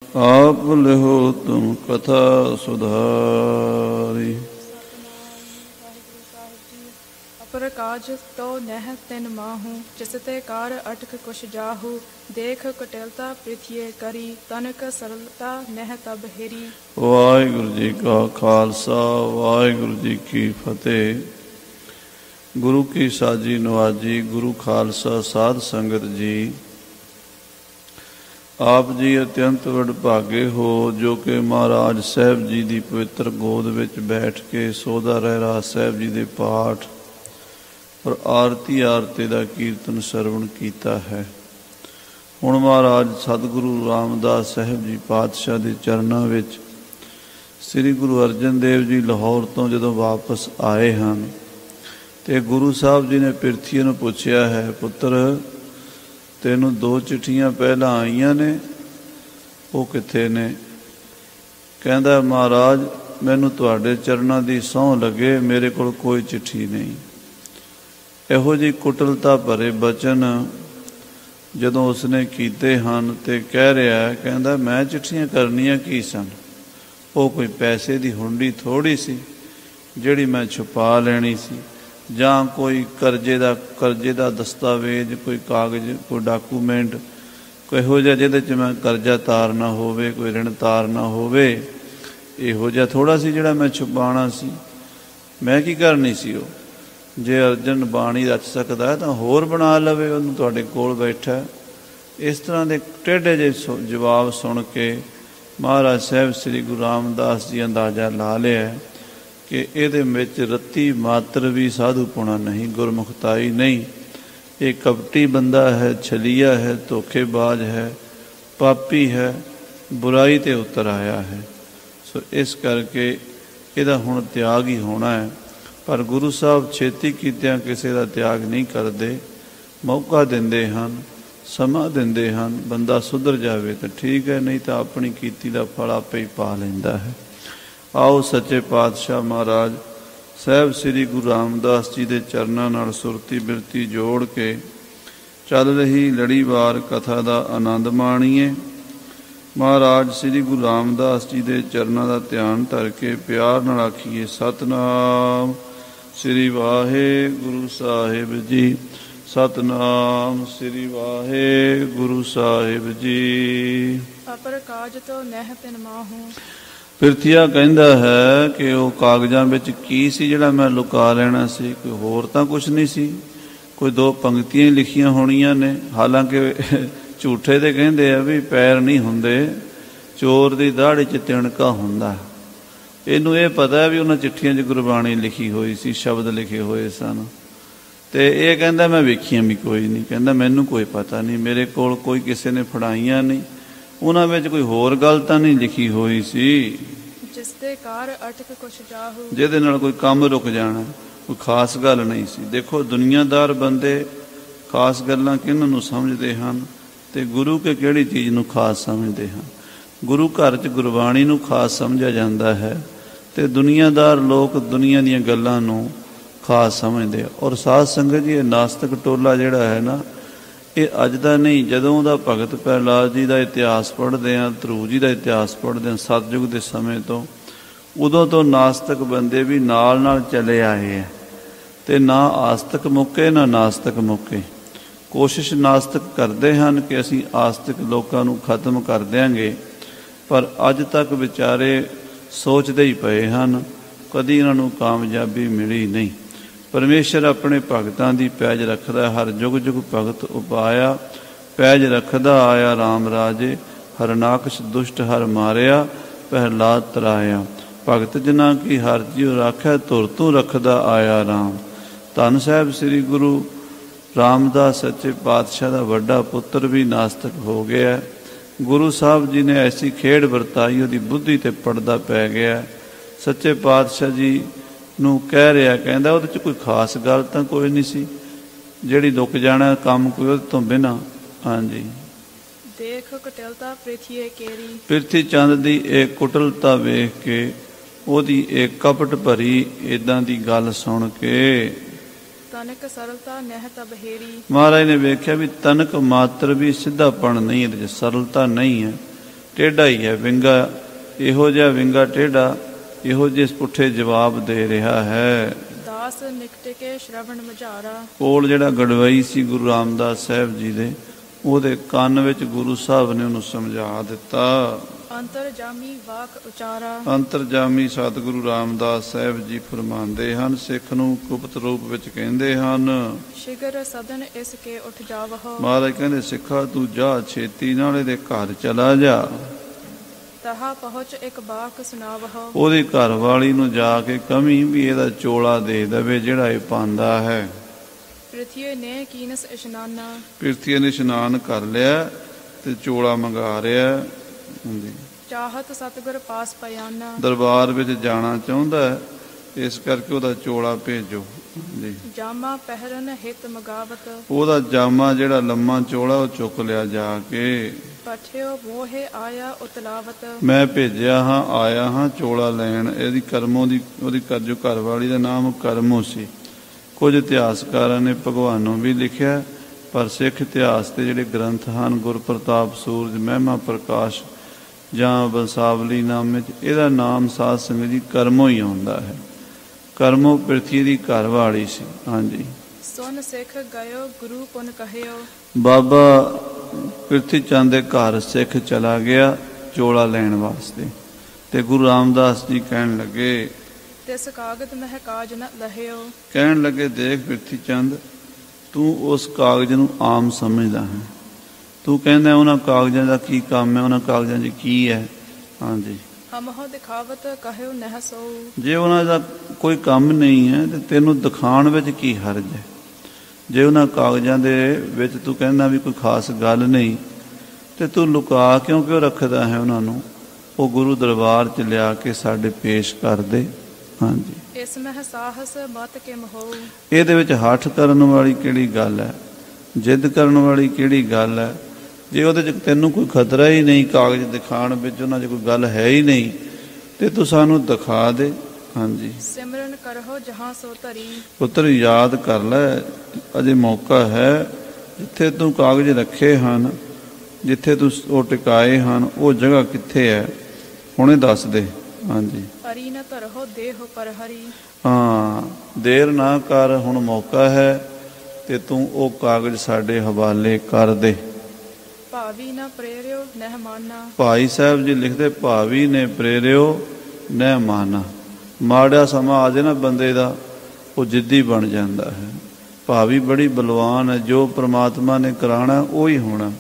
आप लिहो तुम कथा सुधारी। अपर काज तो नह तिन माहू, जिसते कार अटक कुश जाहू। देख कुटिलता पृथ्वी करी, तनक सरलता नह तब हेरी। वाहिगुरु जी का खालसा, वाहिगुरु जी की फतेह। गुरु की साजी नवाजी, गुरु खालसा साध संगत जी। आप जी अत्यंत वਡਭਾਗੇ हो जो कि महाराज साहब जी की पवित्र गोद विच बैठ के सोदा रहरास साहब जी के पाठ और आरती का कीर्तन सरवण किया है। हुण महाराज सतगुरु रामदास साहब जी पातशाह के चरणों विच श्री गुरु अर्जन देव जी लाहौर तो जदों वापस आए हैं तो गुरु साहब जी ने पिरथी नूं पुछया है, पुत्र तेनों 2 चिट्ठियां पहला आईयां ने, वो किथे ने? कहंदा महाराज मैनूं तुहाडे चरणां दी सौं लगे, मेरे कोल कोई चिट्ठी नहीं। इहो जी कुटलता भरे बचन जदों उसने कीते हन ते कह रहा है, कहंदा मैं चिट्ठियां करनियां की सन? वो कोई पैसे दी हुंडी थोड़ी सी जिहड़ी मैं छुपा लेनी सी, जां कोई करजे दा दस्तावेज, कोई कागज, कोई डाकूमेंट, कोई इहो जिहा जिहदे च मैं करजा तारना होवे, कोई ऋण तारना होवे, इहो जिहा थोड़ा सी जिहड़ा मैं छुपाना सी। मैं की करनी सी? वो जे अर्जन बाणी रच सकदा तां होर बना लवे, उहनूं तुहाडे कोल बैठा। इस तरह के टेढ़े जे जवाब सुन के महाराज साहब श्री गुरु रामदास जी अंदाजा ला लिया कि ਇਹਦੇ ਵਿੱਚ रत्ती मात्र भी साधुपुणा नहीं, गुरमुखताई नहीं। ये कपटी बंदा है, छलिया है, धोखेबाज है, पापी है, बुराई ते उतर आया है। सो इस करके ਇਹਦਾ ਹੁਣ त्याग ही होना है। पर गुरु साहब छेती कीतियां किसी का त्याग नहीं करते, मौका देंदे हन, समा देंदे हन। बंदा सुधर जाए तो ठीक है, नहीं तो अपनी कीती का फल आपे ही पा लैंदा है। आओ सच्चे पातशाह महाराज साहब श्री गुरु रामदास जी के चरणों नाल सुरती बिरती जोड़ के चल रही लड़ीवार कथा का आनंद माणीए। महाराज श्री गुरु रामदास जी के चरणों का ध्यान धर के प्यार नाल आखीए सतनाम श्री वाहेगुरु साहिब जी, सतनाम श्री वाहेगुरु साहिब जी। अपर काज तो नह तिन माहू। पिरथिया कहता है कि वो कागजां विच की सी जिहड़ा मैं लुका लेना सी? कोई होर तां कुछ नहीं सी, कोई 2 पंक्तियां लिखियां होणियां ने। हालांकि झूठे ते कहंदे आ भी पैर नहीं हुंदे, चोर दी दाढ़ी च तिणका हुंदा। इहनूं ये पता है भी उन्हां चिट्ठियां 'च गुरबाणी लिखी हुई सी, शब्द लिखे हुए सन। ते ये कहंदा मैं वेखियां भी कोई नहीं, कहंदा मैनूं कोई पता नहीं, मेरे कोल कोई किसी ने फड़ाईयां नहीं। उन्हां विच कोई होर गल तां नहीं लिखी हुई सी जिसते कार अटक कुछ जाहू, जिहदे नाल कोई काम रुक जाना, कोई खास गल नहीं सी। देखो दुनियादार बंदे खास गल्लां किन्हां नूं समझदे हन ते गुरु के किहड़ी चीज़ नूं खास समझदे हन। गुरु घर च गुरबाणी नूं खास समझिया जांदा है ते दुनियादार लोग दुनिया दीयां गल्लां नूं खास समझदे। और साध संगत जी नास्तिक टोला जिहड़ा है ना, ये अज का नहीं, जदों दा भगत प्रहलाद जी का इतिहास पढ़ते हैं, ध्रुव जी का इतिहास पढ़ते हैं, सतयुग के समय तो उदों तो नास्तिक बंदे भी नाल नाल चले आए हैं। तो ना आस्तिक मुक्के ना नास्तिक मुक्के। कोशिश नास्तिक करते हैं कि असी आस्तिक लोगों को खत्म कर देंगे, पर अज तक बेचारे सोचते ही पे हैं, कदी इन्हों कामयाबी मिली नहीं। परमेश्वर अपने भगतां दी पैज रखदा, हर जुग जुग भगत उपाया, पैज रखदा आया राम राजे। हरनाकश दुष्ट हर मारिया, प्रहलाद तराया। भगत जना की हर जीव राखै, तुर तू रखदा आया राम। धन साहब श्री गुरु रामदास सच्चे पातशाह का वड्डा पुत्र भी नास्तिक हो गया। गुरु साहब जी ने ऐसी खेड़ वरताई, उहदी बुद्धि ते पड़दा पै गया। सच्चे पातशाह जी नूं कह रहा, कहंदा उहदे च कोई खास गल तां कोई नहीं सी जिहड़ी लुक जाना काम कोई उहदे तों बिना। हाँ जी। देख कुटिलता पृथ्वी केरी। पिरथी चंद दी एक कुटिलता वेख के, ओहदी एक कपट भरी इदां दी गल सुन के तनक सरलता नह तब हेरी। महाराज ने वेख्या भी तनक मात्र भी सीधापन नहीं, सरलता नहीं है, ਟੇਢਾ ਹੀ ਹੈ, ਵਿੰਗਾ, ਇਹੋ ਜਿਹਾ ਵਿੰਗਾ ਟੇਢਾ, ਇਹੋ ਜਿਹੇ ਪੁੱਠੇ ਜਵਾਬ ਦੇ ਰਿਹਾ ਹੈ। ਦਾਸ ਨਿਕਟ ਕੇ ਸ਼ਰਵਣ ਮਝਾਰਾ। ਕੋਲ ਜਿਹੜਾ ਗੜਵਈ ਸੀ ਗੁਰੂ ਰਾਮਦਾਸ ਸਾਹਿਬ ਜੀ ਦੇ, ਉਹਦੇ ਕੰਨ ਵਿੱਚ ਗੁਰੂ ਸਾਹਿਬ ਨੇ ਉਹਨੂੰ ਸਮਝਾ ਦਿੱਤਾ। ਅੰਤਰਜਾਮੀ ਵਾਕ ਉਚਾਰਾ। ਅੰਤਰਜਾਮੀ ਸਤਿਗੁਰੂ ਰਾਮਦਾਸ ਸਾਹਿਬ ਜੀ ਫਰਮਾਉਂਦੇ ਹਨ, ਸਿੱਖ ਨੂੰ ਗੁਪਤ ਰੂਪ ਵਿੱਚ ਕਹਿੰਦੇ ਹਨ। ਸ਼ਿਗਰ ਸਦਨ ਇਸ ਕੇ ਉੱਠ ਜਾਵਹੁ। ਮਹਾਰਾਜ ਕਹਿੰਦੇ ਸਿੱਖਾ ਤੂੰ ਜਾ, ਛੇਤੀ ਨਾਲ ਇਹਦੇ ਘਰ ਚਲਾ ਜਾ। ਤਹਾ ਪਹੁੰਚ ਇੱਕ ਬਾਕ ਸੁਣਾਵਹੁ। ਉਹਦੀ ਘਰ ਵਾਲੀ ਨੂੰ ਜਾ ਕੇ ਕਮੀ ਵੀ ਇਹਦਾ ਚੋਲਾ ਦੇ ਦੇਵੇ ਜਿਹੜਾ ਇਹ ਪਾਉਂਦਾ ਹੈ। ਪ੍ਰਿਥੀਏ ਨੇ ਕੀਨਸ ਇਸ਼ਨਾਨਾ। ਪ੍ਰਿਥੀਏ ਨੇ ਇਸ਼ਨਾਨ ਕਰ ਲਿਆ ਤੇ ਚੋਲਾ ਮੰਗਾ ਰਿਹਾ। ਚਾਹਤ ਸਤਿਗੁਰ ਪਾਸ ਪਿਆਨਾ। ਦਰਬਾਰ ਵਿੱਚ ਜਾਣਾ ਚਾਹੁੰਦਾ ਹੈ, ਇਸ ਕਰਕੇ ਉਹਦਾ ਚੋਲਾ ਭੇਜੋ ਜੀ। ਜਾਮਾ ਪਹਿਰਨ ਹਿਤ ਮਗਾਵਤ। ਉਹਦਾ ਜਾਮਾ ਜਿਹੜਾ ਲੰਮਾ ਚੋਲਾ ਉਹ ਚੁੱਕ ਲਿਆ ਜਾ ਕੇ। ਪਠਿਓ ਮੋਹੇ ਆਇਆ ਉਤਲਾਵਤ। ਮੈਂ ਭੇਜਿਆ ਹਾਂ, ਆਇਆ ਹਾਂ ਚੋਲਾ ਲੈਣ। ਇਹਦੀ ਕਰਮੋਂ ਦੀ, ਉਹਦੀ ਜੋ ਘਰ ਵਾਲੀ ਦਾ ਨਾਮ ਕਰਮੋ ਸੀ। ਕੁਝ ਇਤਿਹਾਸਕਾਰਾਂ ਨੇ ਭਗਵਾਨੋਂ ਵੀ ਲਿਖਿਆ, ਪਰ ਸਿੱਖ ਇਤਿਹਾਸ ਦੇ ਜਿਹੜੇ ਗ੍ਰੰਥ ਹਨ, ਗੁਰਪ੍ਰਤਾਪ ਸੂਰਜ, ਮਹਿਮਾ ਪ੍ਰਕਾਸ਼ ਜਾਂ ਬੰਸਾਵਲੀ ਨਾਮ 'ਚ ਇਹਦਾ ਨਾਮ ਸਾਧ ਸੰਗਤ ਜੀ ਕਰਮੋ ਹੀ ਆਉਂਦਾ ਹੈ। ਕਰਮੋ ਪ੍ਰਿਥੀ ਦੀ ਘਰ ਵਾਲੀ ਸੀ। ਹਾਂਜੀ। ਸੁਨ ਸਿੱਖ ਗਇਓ ਗੁਰੂ ਪੁਨ ਕਹਿਓ। ਬਾਬਾ ਪ੍ਰਿਥੀ ਚੰਦ ਦੇ ਘਰ ਸਿੱਖ ਚਲਾ ਗਿਆ ਚੋਲਾ ਲੈਣ ਵਾਸਤੇ, ਤੇ ਗੁਰੂ ਰਾਮਦਾਸ ਜੀ ਕਹਿਣ ਲੱਗੇ ਤਿਸ ਕਾਗਜ਼ ਮਹਿ ਕਾਜ ਨ ਲਹਿਓ। ਕਹਿਣ ਲੱਗੇ ਦੇਖ ਪ੍ਰਿਥੀ ਚੰਦ, ਤੂੰ ਉਸ ਕਾਗਜ਼ ਨੂੰ ਆਮ ਸਮਝਦਾ ਹੈ। ਤੂੰ ਕਹਿੰਦਾ ਉਹਨਾਂ ਕਾਗਜ਼ਾਂ ਦਾ ਕੀ ਕੰਮ ਹੈ, ਉਹਨਾਂ ਕਾਗਜ਼ਾਂ 'ਚ ਕੀ ਹੈ। ਹਾਂਜੀ। ਹਮਹੁ ਦਿਖਾਵਤ ਕਹਿਓ ਨਹਿ ਸੋ। ਜੇ ਉਹਨਾਂ ਦਾ ਕੋਈ ਕੰਮ ਨਹੀਂ ਹੈ ਤੇ ਤੈਨੂੰ ਦਿਖਾਉਣ ਵਿੱਚ ਕੀ ਹਰਜ ਹੈ। ਜੇ ਉਹਨਾਂ ਕਾਗਜ਼ਾਂ ਦੇ ਵਿੱਚ ਤੂੰ ਕਹਿੰਦਾ ਵੀ ਕੋਈ ਖਾਸ ਗੱਲ ਨਹੀਂ, ਤੇ ਤੂੰ ਲੁਕਾ ਕਿਉਂ ਰੱਖਦਾ ਹੈ ਉਹਨਾਂ ਨੂੰ। ਉਹ ਗੁਰੂ ਦਰਬਾਰ 'ਚ ਲਿਆ ਕੇ ਸਾਡੇ ਪੇਸ਼ ਕਰ ਦੇ। ਹਾਂਜੀ। ਇਸ ਮਹਿ ਸਾਹਸ ਮਤ ਕਿਮ ਹੋਊ। ਇਹਦੇ ਵਿੱਚ ਹੱਠ ਕਰਨ ਵਾਲੀ ਕਿਹੜੀ ਗੱਲ ਹੈ, ਜਿੱਦ ਕਰਨ ਵਾਲੀ ਕਿਹੜੀ ਗੱਲ ਹੈ। ਜੇ ਉਹਦੇ 'ਚ ਤੈਨੂੰ ਕੋਈ ਖਤਰਾ ਹੀ ਨਹੀਂ, ਕਾਗਜ਼ ਦਿਖਾਉਣ ਵਿੱਚ ਉਹਨਾਂ 'ਚ ਕੋਈ ਗੱਲ ਹੈ ਹੀ ਨਹੀਂ, ਤੇ ਤੂੰ ਸਾਨੂੰ ਦਿਖਾ ਦੇ। ਹਾਂਜੀ। ਸਿਮਰਨ ਕਰੋ ਜਹਾਂ ਸੋ ਧਰੀ। ਪੁੱਤਰ ਯਾਦ ਕਰ ਲੈ, ਅਜੇ ਮੌਕਾ ਹੈ। ਜਿੱਥੇ ਤੂੰ ਕਾਗਜ਼ ਰੱਖੇ ਹਨ, ਜਿੱਥੇ ਤੂੰ ਉਹ ਟਿਕਾਏ ਹਨ, ਉਹ ਜਗ੍ਹਾ ਕਿੱਥੇ ਹੈ, ਹੁਣੇ ਦੱਸ ਦੇ। ਹਾਂਜੀ। ਹਰੀ ਨ ਧਰੋ ਦੇਹ ਪਰ ਹਰੀ। ਹਾਂ, ਦੇਰ ਨਾ ਕਰ, ਹੁਣ ਮੌਕਾ ਹੈ, ਤੇ ਤੂੰ ਉਹ ਕਾਗਜ਼ ਸਾਡੇ ਹਵਾਲੇ ਕਰ ਦੇ। ਭਾਵੀ ਨਾ ਪ੍ਰੇਰਿਓ ਨਹਿ ਮਾਨਾ। ਭਾਈ ਸਾਹਿਬ ਜੀ ਲਿਖਦੇ, ਭਾਵੀ ਨੇ ਪ੍ਰੇਰਿਓ ਨਹਿ ਮਾਨਾ। ਮਾੜਾ ਸਮਾਂ ਆ ਜਾਏ ਨਾ ਬੰਦੇ ਦਾ, ਉਹ ਜਿੱਦੀ ਬਣ ਜਾਂਦਾ ਹੈ। ਭਾਵੀ ਬੜੀ ਬਲਵਾਨ ਹੈ, ਜੋ ਪ੍ਰਮਾਤਮਾ ਨੇ ਕਰਾਉਣਾ ਉਹ ਹੀ ਹੋਣਾ।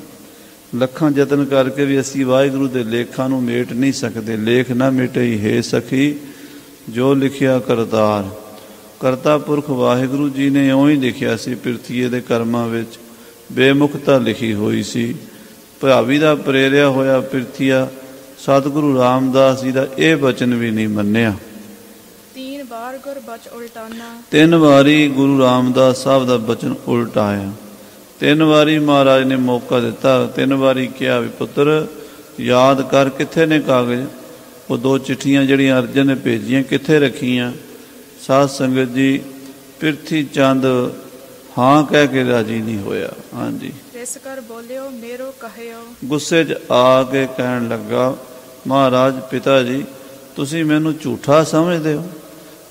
ਲੱਖਾਂ ਯਤਨ ਕਰਕੇ ਵੀ ਅਸੀਂ ਵਾਹਿਗੁਰੂ ਦੇ ਲੇਖਾਂ ਨੂੰ ਮੇਟ ਨਹੀਂ ਸਕਦੇ। ਲੇਖ ਨਾ ਮਿਟਈ ਹੈ ਸਖੀ, ਜੋ ਲਿਖਿਆ ਕਰਤਾਰ। ਕਰਤਾ ਪੁਰਖ ਵਾਹਿਗੁਰੂ ਜੀ ਨੇ ਇਉਂ ਹੀ ਲਿਖਿਆ ਸੀ। ਪ੍ਰਿਥੀਏ ਦੇ ਕਰਮਾਂ ਵਿੱਚ ਬੇਮੁਖਤਾ ਲਿਖੀ ਹੋਈ ਸੀ। ਭਾਵੀ ਦਾ ਪ੍ਰੇਰਿਆ ਹੋਇਆ ਪ੍ਰਿਥੀਆ ਸਤਿਗੁਰੂ ਰਾਮਦਾਸ ਜੀ ਦਾ ਇਹ ਬਚਨ ਵੀ ਨਹੀਂ ਮੰਨਿਆ। 3 ਵਾਰ ਗੁਰ ਬਚ ਉਲਟਾਨਾ। 3 ਵਾਰੀ ਗੁਰੂ ਰਾਮਦਾਸ ਸਾਹਿਬ ਦਾ ਬਚਨ ਉਲਟਾਇਆ। 3 ਵਾਰੀ ਮਹਾਰਾਜ ਨੇ ਮੌਕਾ ਦਿੱਤਾ। 3 ਵਾਰੀ ਕਿਹਾ ਵੀ ਪੁੱਤਰ ਯਾਦ ਕਰ, ਕਿੱਥੇ ਨੇ ਕਾਗਜ਼। ਉਹ 2 ਚਿੱਠੀਆਂ ਜਿਹੜੀਆਂ ਅਰਜਨ ਨੇ ਭੇਜੀਆਂ ਕਿੱਥੇ ਰੱਖੀਆਂ। ਸਾਧ ਸੰਗਤ ਜੀ, ਪ੍ਰਿਥੀ ਚੰਦ ਹਾਂ ਕਹਿ ਕੇ ਰਾਜੀ ਨਹੀਂ ਹੋਇਆ। ਹਾਂਜੀ। ਇਸ ਕਰ ਬੋਲਿਓ ਮੇਰੋ ਕਹਿਓ। ਗੁੱਸੇ 'ਚ ਆ ਕੇ ਕਹਿਣ ਲੱਗਾ, ਮਹਾਰਾਜ ਪਿਤਾ ਜੀ, ਤੁਸੀਂ ਮੈਨੂੰ ਝੂਠਾ ਸਮਝਦੇ ਹੋ,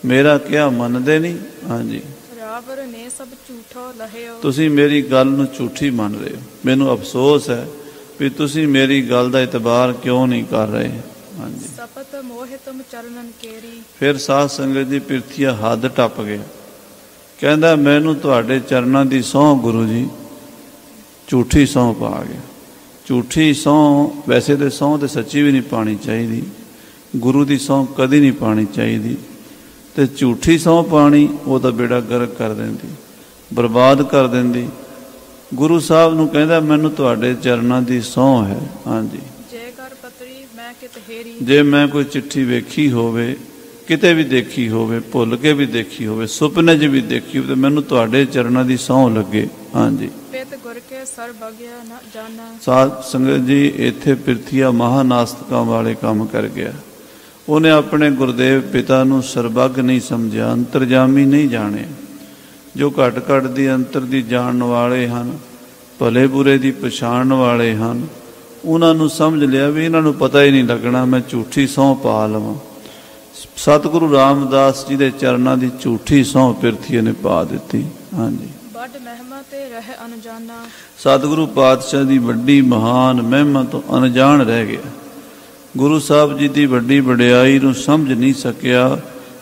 ਮੇਰਾ ਕਿਹਾ ਮੰਨਦੇ ਨਹੀਂ। ਹਾਂਜੀ। ਰਾਵਰ ਨੇ ਸਭ ਝੂਠੋ ਲਹਿਓ। ਤੁਸੀਂ ਮੇਰੀ ਗੱਲ ਨੂੰ ਝੂਠੀ ਮੰਨ ਰਹੇ ਹੋ। ਮੈਨੂੰ ਅਫਸੋਸ ਹੈ ਵੀ ਤੁਸੀਂ ਮੇਰੀ ਗੱਲ ਦਾ ਇਤਬਾਰ ਕਿਉਂ ਨਹੀਂ ਕਰ ਰਹੇ। ਹਾਂਜੀ। ਸਪਤ ਮੋਹਿ ਤੁਮ ਚਰਨਨ ਕੇਰੀ। ਫਿਰ ਸਾਧ ਸੰਗਤ ਦੀ ਪ੍ਰਿਥੀਆ ਹੱਦ ਟੱਪ ਗਿਆ। ਕਹਿੰਦਾ ਮੈਨੂੰ ਤੁਹਾਡੇ ਚਰਨਾਂ ਦੀ ਸਹੁੰ ਗੁਰੂ ਜੀ, ਝੂਠੀ ਸਹੁੰ ਪਾ ਗਿਆ। ਝੂਠੀ ਸਹੁੰ, ਵੈਸੇ ਤਾਂ ਸਹੁੰ ਤਾਂ ਸੱਚੀ ਵੀ ਨਹੀਂ ਪਾਣੀ ਚਾਹੀਦੀ, ਗੁਰੂ ਦੀ ਸਹੁੰ ਕਦੀ ਨਹੀਂ ਪਾਣੀ ਚਾਹੀਦੀ, ਤੇ ਝੂਠੀ ਸਹੁੰ ਪਾਣੀ ਉਹ ਤਾਂ ਬੇੜਾ ਗਰਕ ਕਰ ਦਿੰਦੀ, ਬਰਬਾਦ ਕਰ ਦਿੰਦੀ। ਗੁਰੂ ਸਾਹਿਬ ਨੂੰ ਕਹਿੰਦਾ ਮੈਨੂੰ ਤੁਹਾਡੇ ਚਰਨਾਂ ਦੀ ਸਹੁੰ ਹੈ। ਹਾਂਜੀ। ਜੇ ਮੈਂ ਕੋਈ ਚਿੱਠੀ ਵੇਖੀ ਹੋਵੇ, ਕਿਤੇ ਵੀ ਦੇਖੀ ਹੋਵੇ, ਭੁੱਲ ਕੇ ਵੀ ਦੇਖੀ ਹੋਵੇ, ਸੁਪਨੇ 'ਚ ਵੀ ਦੇਖੀ ਹੋਵੇ, ਤੇ ਮੈਨੂੰ ਤੁਹਾਡੇ ਚਰਨਾਂ ਦੀ ਸਹੁੰ ਲੱਗੇ। ਹਾਂਜੀ। ਸਾਧ ਸੰਗਤ ਜੀ, ਇੱਥੇ ਪ੍ਰਿਥੀਆ ਮਹਾਨਾਸਤਕਾਂ ਵਾਲੇ ਕੰਮ ਕਰ ਗਿਆ। ਉਹਨੇ ਆਪਣੇ ਗੁਰਦੇਵ ਪਿਤਾ ਨੂੰ ਸਰਬੱਗ ਨਹੀਂ ਸਮਝਿਆ, ਅੰਤਰਜਾਮੀ ਨਹੀਂ ਜਾਣਿਆ। ਜੋ ਘਟ ਘਟ ਦੀ ਅੰਤਰ ਦੀ ਜਾਣਨ ਵਾਲੇ ਹਨ, ਭਲੇ ਬੁਰੇ ਦੀ ਪਛਾਣਨ ਵਾਲੇ ਹਨ, ਉਹਨਾਂ ਨੂੰ ਸਮਝ ਲਿਆ ਵੀ ਇਹਨਾਂ ਨੂੰ ਪਤਾ ਹੀ ਨਹੀਂ ਲੱਗਣਾ, ਮੈਂ ਝੂਠੀ ਸਹੁੰ ਪਾ ਲਵਾਂ। ਸਤਿਗੁਰੂ ਰਾਮਦਾਸ ਜੀ ਦੇ ਚਰਨਾਂ ਦੀ ਝੂਠੀ ਸਹੁੰ ਪਿਰਥੀਏ ਨੇ ਪਾ ਦਿੱਤੀ। ਹਾਂਜੀ, ਵੱਡ ਮਹਿਮਾ ਤੇ ਰਹਿ ਅਣਜਾਨਾ। ਸਤਿਗੁਰੂ ਪਾਤਸ਼ਾਹ ਦੀ ਵੱਡੀ ਮਹਾਨ ਮਹਿਮਾ ਤੋਂ ਅਣਜਾਣ ਰਹਿ ਗਿਆ। ਗੁਰੂ ਸਾਹਿਬ ਜੀ ਦੀ ਵੱਡੀ ਵਡਿਆਈ ਨੂੰ ਸਮਝ ਨਹੀਂ ਸਕਿਆ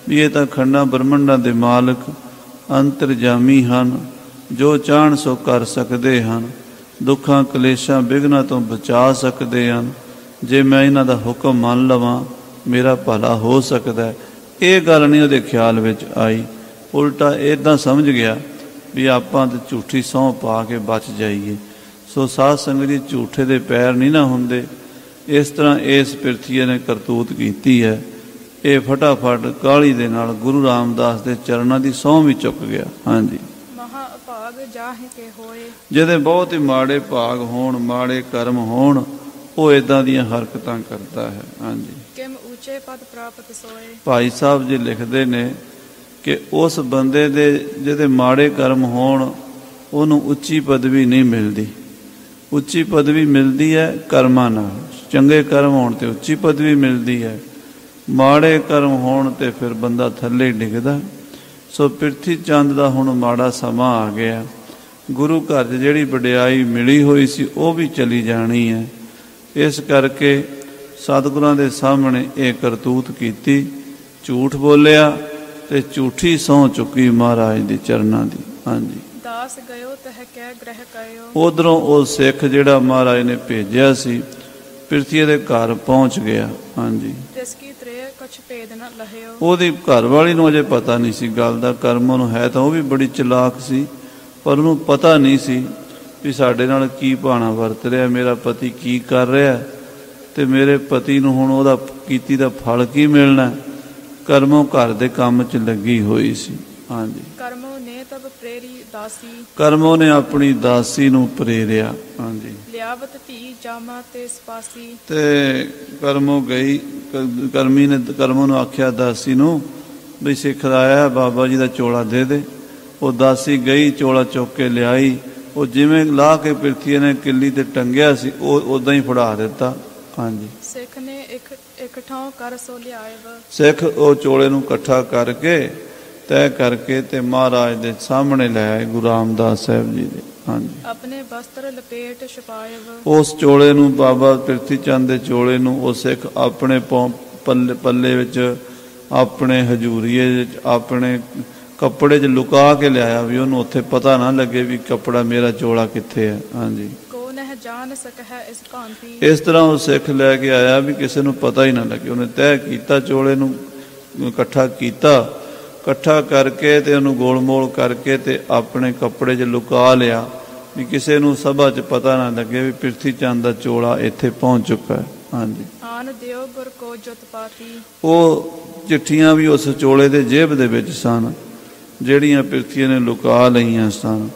ਵੀ ਇਹ ਤਾਂ ਖੰਡਾਂ ਬ੍ਰਹਮੰਡਾਂ ਦੇ ਮਾਲਕ ਅੰਤਰਜਾਮੀ ਹਨ, ਜੋ ਚਾਹਣ ਸੋ ਕਰ ਸਕਦੇ ਹਨ, ਦੁੱਖਾਂ ਕਲੇਸ਼ਾਂ ਵਿਘਨਾਂ ਤੋਂ ਬਚਾ ਸਕਦੇ ਹਨ। ਜੇ ਮੈਂ ਇਹਨਾਂ ਦਾ ਹੁਕਮ ਮੰਨ ਲਵਾਂ ਮੇਰਾ ਭਲਾ ਹੋ ਸਕਦਾ। ਇਹ ਗੱਲ ਨਹੀਂ ਉਹਦੇ ਖਿਆਲ ਵਿੱਚ ਆਈ, ਉਲਟਾ ਇੱਦਾਂ ਸਮਝ ਗਿਆ ਵੀ ਆਪਾਂ ਤਾਂ ਝੂਠੀ ਸਹੁੰ ਪਾ ਕੇ ਬਚ ਜਾਈਏ। ਸੋ ਸਾਧ ਸੰਗਤ ਜੀ, ਝੂਠੇ ਦੇ ਪੈਰ ਨਹੀਂ ਨਾ ਹੁੰਦੇ। ਇਸ ਤਰ੍ਹਾਂ ਇਸ ਪਿਰਥੀਏ ਨੇ ਕਰਤੂਤ ਕੀਤੀ ਹੈ। ਇਹ ਫਟਾਫਟ ਕਾਹਲੀ ਦੇ ਨਾਲ ਗੁਰੂ ਰਾਮਦਾਸ ਦੇ ਚਰਨਾਂ ਦੀ ਸਹੁੰ ਵੀ ਚੁੱਕ ਗਿਆ। ਹਾਂਜੀ, ਮਹਾ ਅਭਾਗ ਜਾਹਿ ਕੇ ਹੋਏ। ਜਿਹਦੇ ਬਹੁਤ ਹੀ ਮਾੜੇ ਭਾਗ ਹੋਣ, ਮਾੜੇ ਕਰਮ ਹੋਣ, ਉਹ ਇਦਾਂ ਦੀਆਂ ਹਰਕਤਾਂ ਕਰਦਾ ਹੈ। ਹਾਂਜੀ, ਕਿਮ ਉੱਚੇ ਪਦ ਪ੍ਰਾਪਤ ਸੋਏ। ਭਾਈ ਸਾਹਿਬ ਜੀ ਲਿਖਦੇ ਨੇ ਕਿ ਉਸ ਬੰਦੇ ਦੇ ਜਿਹਦੇ ਮਾੜੇ ਕਰਮ ਹੋਣ ਉਹਨੂੰ ਉੱਚੀ ਪਦਵੀ ਨਹੀਂ ਮਿਲਦੀ। ਉੱਚੀ ਪਦਵੀ ਮਿਲਦੀ ਹੈ ਕਰਮਾਂ ਨਾਲ। ਚੰਗੇ ਕਰਮ ਹੋਣ ਤੇ ਉੱਚੀ ਪਦਵੀ ਮਿਲਦੀ ਹੈ, ਮਾੜੇ ਕਰਮ ਹੋਣ ਤੇ ਫਿਰ ਬੰਦਾ ਥੱਲੇ ਡਿੱਗਦਾ। ਸੋ ਪਿਰਥੀ ਚੰਦ ਦਾ ਹੁਣ ਮਾੜਾ ਸਮਾਂ ਆ ਗਿਆ। ਗੁਰੂ ਘਰ 'ਚ ਜਿਹੜੀ ਵਡਿਆਈ ਮਿਲੀ ਹੋਈ ਸੀ ਉਹ ਵੀ ਚਲੀ ਜਾਣੀ ਹੈ। ਇਸ ਕਰਕੇ ਸਤਿਗੁਰਾਂ ਦੇ ਸਾਹਮਣੇ ਇਹ ਕਰਤੂਤ ਕੀਤੀ, ਝੂਠ ਬੋਲਿਆ ਤੇ ਝੂਠੀ ਸਹੁੰ ਚੁੱਕੀ ਮਹਾਰਾਜ ਦੇ ਚਰਨਾਂ ਦੀ। ਹਾਂਜੀ, ਦਾਸ ਗਇਓ ਤਹ ਕਹਿ ਗ੍ਰਹਿ ਕਰਿਓ। ਉਧਰੋਂ ਉਹ ਸਿੱਖ ਜਿਹੜਾ ਮਹਾਰਾਜ ਨੇ ਭੇਜਿਆ ਸੀ ਪਿਰਥੀਏ ਦੇ ਘਰ ਪਹੁੰਚ ਗਿਆ। ਹਾਂਜੀ, ਤਿਸ ਕੀ ਤ੍ਰੇ ਕੁਛ ਭੇਦ ਨ ਲਹਿਓ। ਉਹਦੀ ਘਰ ਵਾਲੀ ਨੂੰ ਅਜੇ ਪਤਾ ਨਹੀਂ ਸੀ ਗੱਲ ਦਾ। ਕਰਮ ਨੂੰ ਹੈ ਤਾਂ ਉਹ ਵੀ ਬੜੀ ਚਲਾਕ ਸੀ, ਪਰ ਉਹਨੂੰ ਪਤਾ ਨਹੀਂ ਸੀ ਵੀ ਸਾਡੇ ਨਾਲ ਕੀ ਭਾਣਾ ਵਰਤ ਰਿਹਾ, ਮੇਰਾ ਪਤੀ ਕੀ ਕਰ ਰਿਹਾ ਤੇ ਮੇਰੇ ਪਤੀ ਨੂੰ ਹੁਣ ਉਹਦਾ ਕੀਤੀ ਦਾ ਫਲ ਕੀ ਮਿਲਣਾ। ਕਰਮੋਂ ਘਰ ਦੇ ਕੰਮ 'ਚ ਲੱਗੀ ਹੋਈ ਸੀ। ਹਾਂਜੀ, ਕਰਮੋਂ ਨੇ ਤਬ ਪ੍ਰੇਰੀ ਦਾਸੀ। ਕਰਮੋਂ ਨੇ ਆਪਣੀ ਦਾਸੀ ਨੂੰ ਪ੍ਰੇਰਿਆ। ਹਾਂਜੀ, ਲਿਆਵਤ ਧੀ ਜਾਮਾ ਤੇ ਸਪਾਸੀ। ਤੇ ਕਰਮੋਂ ਗਈ, ਕਰਮੀ ਨੇ ਕਰਮੋਂ ਨੂੰ ਆਖਿਆ ਦਾਸੀ ਨੂੰ ਵੀ ਸਿੱਖ ਆਇਆ ਬਾਬਾ ਜੀ ਦਾ ਚੋਲਾ ਦੇ ਦੇ। ਉਹ ਦਾਸੀ ਗਈ, ਚੋਲਾ ਚੁੱਕ ਕੇ ਲਿਆਈ। ਉਹ ਜਿਵੇਂ ਲਾਹ ਕੇ ਪਿਰਥੀਏ ਨੇ ਕਿੱਲੀ ਤੇ ਟੰਗਿਆ ਸੀ ਉਹ ਉਦਾਂ ਹੀ ਫੜਾ ਦਿੱਤਾ। ਹਾਂਜੀ, ਸਿੱਖ ਨੇ ਇੱਕ ਠਾਂ ਕਰ ਸੋ ਲਿਆਇਵ। ਸਿੱਖ ਉਹ ਚੋਲੇ ਨੂੰ ਇਕੱਠਾ ਕਰਕੇ ਤੈਅ ਕਰਕੇ ਤੇ ਮਹਾਰਾਜ ਦੇ ਸਾਹਮਣੇ ਲੈ ਆਏ ਗੁਰੂ ਰਾਮਦਾਸ ਸਾਹਿਬ ਜੀ ਦੇ। ਹਾਂਜੀ, ਆਪਣੇ ਵਸਤਰ ਲਪੇਟ ਛਪਾਇਵ। ਉਸ ਚੋਲੇ ਨੂੰ, ਬਾਬਾ ਪਿਰਥੀ ਚੰਦ ਦੇ ਚੋਲੇ ਨੂੰ ਉਹ ਸਿੱਖ ਆਪਣੇ ਪੱਲੇ ਵਿੱਚ, ਆਪਣੇ ਹਜੂਰੀਏ ਵਿੱਚ, ਆਪਣੇ ਕੱਪੜੇ 'ਚ ਲੁਕਾ ਕੇ ਲਿਆਇਆ ਵੀ ਉਹਨੂੰ ਉੱਥੇ ਪਤਾ ਨਾ ਲੱਗੇ ਵੀ ਕੱਪੜਾ ਮੇਰਾ ਚੋਲਾ ਕਿੱਥੇ ਹੈ। ਹਾਂਜੀ, ਕੋ ਨਹਿ ਜਾਣ ਸਕੈ ਇਸ ਭਾਂਤੀ। ਇਸ ਤਰ੍ਹਾਂ ਉਹ ਸਿੱਖ ਲੈ ਕੇ ਆਇਆ ਵੀ ਕਿਸੇ ਨੂੰ ਪਤਾ ਹੀ ਨਾ ਲੱਗੇ। ਉਹਨੇ ਤੈਅ ਕੀਤਾ, ਚੋਲੇ ਨੂੰ ਇਕੱਠਾ ਕੀਤਾ, ਇਕੱਠਾ ਕਰਕੇ ਤੇ ਉਹਨੂੰ ਗੋਲ ਮੋਲ ਕਰਕੇ ਤੇ ਆਪਣੇ ਕੱਪੜੇ 'ਚ ਲੁਕਾ ਲਿਆ ਵੀ ਕਿਸੇ ਨੂੰ ਸਭਾ 'ਚ ਪਤਾ ਨਾ ਲੱਗੇ ਵੀ ਪਿਰਥੀ ਚੰਦ ਦਾ ਚੋਲਾ ਇੱਥੇ ਪਹੁੰਚ ਚੁੱਕਾ ਹੈ। ਹਾਂਜੀ, ਆਨ ਦਿਓ ਗੁਰ ਕੋ ਜੁਤ ਪਾਤੀ। ਉਹ ਚਿੱਠੀਆਂ ਵੀ ਉਸ ਚੋਲੇ ਦੇ ਜੇਬ ਦੇ ਵਿੱਚ ਸਨ ਜਿਹੜੀਆਂ ਪਿਰਥੀਏ ਨੇ ਲੁਕਾ ਲਈਆਂ ਸਨ।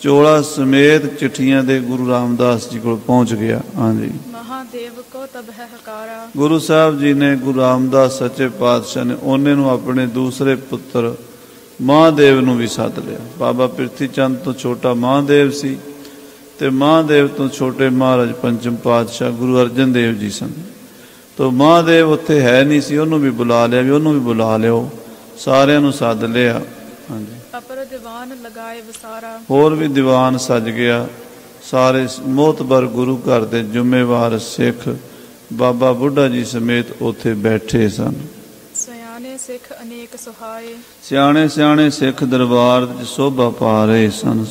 ਚੋਲਾ ਸਮੇਤ ਚਿੱਠੀਆਂ ਦੇ ਗੁਰੂ ਰਾਮਦਾਸ ਜੀ ਕੋਲ ਪਹੁੰਚ ਗਿਆ। ਹਾਂਜੀ, ਮਹਾਦੇਵ ਕੋ ਤਬ ਹੈ ਹਕਾਰਾ। ਗੁਰੂ ਸਾਹਿਬ ਜੀ ਨੇ, ਗੁਰੂ ਰਾਮਦਾਸ ਸੱਚੇ ਪਾਤਸ਼ਾਹ ਨੇ ਉਹਨੇ ਨੂੰ ਆਪਣੇ ਦੂਸਰੇ ਪੁੱਤਰ ਮਹਾਦੇਵ ਨੂੰ ਵੀ ਸੱਦ ਲਿਆ। ਬਾਬਾ ਪਿਰਥੀ ਚੰਦ ਤੋਂ ਛੋਟਾ ਮਹਾਦੇਵ ਸੀ ਤੇ ਮਹਾਦੇਵ ਤੋਂ ਛੋਟੇ ਮਹਾਰਾਜ ਪੰਚਮ ਪਾਤਸ਼ਾਹ ਗੁਰੂ ਅਰਜਨ ਦੇਵ ਜੀ ਸਨ। ਤੋ ਮਹਾਦੇਵ ਉੱਥੇ ਹੈ ਨਹੀਂ ਸੀ, ਉਹਨੂੰ ਵੀ ਬੁਲਾ ਲਿਆ ਵੀ ਉਹਨੂੰ ਵੀ ਬੁਲਾ ਲਿਓ। ਸਾਰਿਆਂ ਨੂੰ ਸੱਦ ਲਿਆ। ਹਾਂਜੀ, ਅਪਰ ਦੀਵਾਨ ਲਗਾਏ ਵਸਾਰਾ। ਹੋਰ ਵੀ ਦੀਵਾਨ ਸੱਜ ਗਿਆ। ਸਾਰੇ ਮੋਹਤਬਰ ਗੁਰੂ ਘਰ ਦੇ ਜ਼ਿੰਮੇਵਾਰ ਸਿੱਖ ਬਾਬਾ ਬੁੱਢਾ ਜੀ ਸਮੇਤ ਉੱਥੇ ਬੈਠੇ ਸਨ। ਸਿਆਣੇ ਸਿੱਖ ਅਨੇਕ ਸੁਹਾਏ। ਸਿਆਣੇ ਸਿਆਣੇ ਸਿੱਖ ਦਰਬਾਰ ਵਿੱਚ ਸੋਭਾ ਪਾ ਰਹੇ ਸਨ।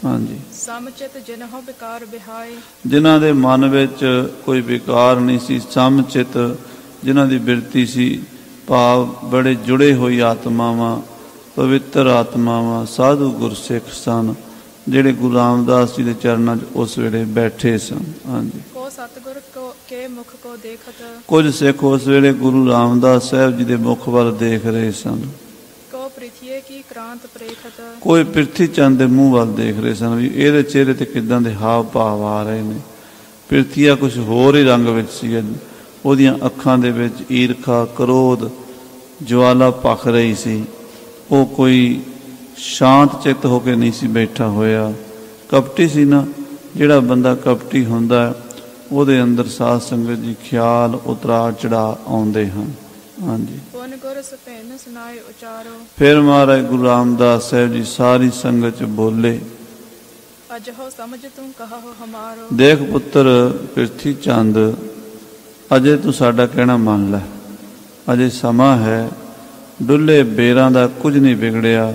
ਹਾਂਜੀ, ਸਮਚਿਤ ਜਿਨਹੁ ਵਿਕਾਰ ਬਿਹਾਏ। ਜਿਨ੍ਹਾਂ ਦੇ ਮਨ ਵਿੱਚ ਕੋਈ ਵਿਕਾਰ ਨਹੀਂ ਸੀ, ਸਮਚਿਤ ਜਿਨ੍ਹਾਂ ਦੀ ਬਿਰਤੀ ਸੀ, ਭਾਵ ਬੜੇ ਜੁੜੇ ਹੋਈ ਆਤਮਾਵਾਂ, ਪਵਿੱਤਰ ਆਤਮਾਵਾਂ, ਸਾਧੂ ਗੁਰਸਿੱਖ ਸਨ ਜਿਹੜੇ ਗੁਰੂ ਰਾਮਦਾਸ ਜੀ ਦੇ ਚਰਨਾਂ 'ਚ ਉਸ ਵੇਲੇ ਬੈਠੇ ਸਨ। ਹਾਂਜੀ, ਕੋ ਸਤਿਗੁਰ ਕੇ ਮੁਖ ਕੋ ਦੇਖਤ। ਕੁਝ ਸਿੱਖ ਉਸ ਵੇਲੇ ਗੁਰੂ ਰਾਮਦਾਸ ਸਾਹਿਬ ਜੀ ਦੇ ਮੁਖ ਵੱਲ ਦੇਖ ਰਹੇ ਸਨ। ਕੋ ਪ੍ਰਿਥੀਏ ਕੀ ਕ੍ਰਾਂਤ ਪ੍ਰੇਖਤ। ਕੋਈ ਪਿਰਥੀ ਚੰਦ ਦੇ ਮੂੰਹ ਵੱਲ ਦੇਖ ਰਹੇ ਸਨ ਵੀ ਇਹਦੇ ਚਿਹਰੇ ਤੇ ਕਿੱਦਾਂ ਦੇ ਹਾਵ ਭਾਵ ਆ ਰਹੇ ਨੇ। ਪਿਰਥੀਆ ਕੁਝ ਹੋਰ ਹੀ ਰੰਗ ਵਿੱਚ ਸੀ। ਉਹਦੀਆਂ ਅੱਖਾਂ ਦੇ ਵਿੱਚ ਈਰਖਾ, ਕ੍ਰੋਧ, ਜਵਾਲਾ ਭਖ ਰਹੀ ਸੀ। ਉਹ ਕੋਈ ਸ਼ਾਂਤ ਚਿੱਤ ਹੋ ਕੇ ਨਹੀਂ ਸੀ ਬੈਠਾ ਹੋਇਆ। ਕਪਟੀ ਸੀ ਨਾ, ਜਿਹੜਾ ਬੰਦਾ ਕਪਟੀ ਹੁੰਦਾ ਉਹਦੇ ਅੰਦਰ ਸਾਧ ਸੰਗਤ ਜੀ ਖਿਆਲ ਉਤਰਾ ਚੜਾ ਆਉਂਦੇ ਹਨ। ਹਾਂਜੀ। ਪੁਨ ਗੁਰ ਸੁਭੈਨ ਸੁਨਾਏ ਉਚਾਰੋ। ਫਿਰ ਮਹਾਰਾਜ ਗੁਰੂ ਰਾਮਦਾਸ ਸਾਹਿਬ ਜੀ ਸਾਰੀ ਸੰਗਤ ਚ ਬੋਲੇ, ਅਜਹੋ ਸਮਝ ਤੂੰ ਕਹੋ ਹਮਾਰੋ। ਦੇਖ ਪੁੱਤਰ ਪ੍ਰਿਥੀ ਚੰਦ, ਅਜੇ ਤੂੰ ਸਾਡਾ ਕਹਿਣਾ ਮੰਨ ਲੈ। ਅਜੇ ਸਮਾਂ ਹੈ, ਡੁੱਲੇ ਬੇਰਾਂ ਦਾ ਕੁਝ ਨਹੀਂ ਵਿਗੜਿਆ,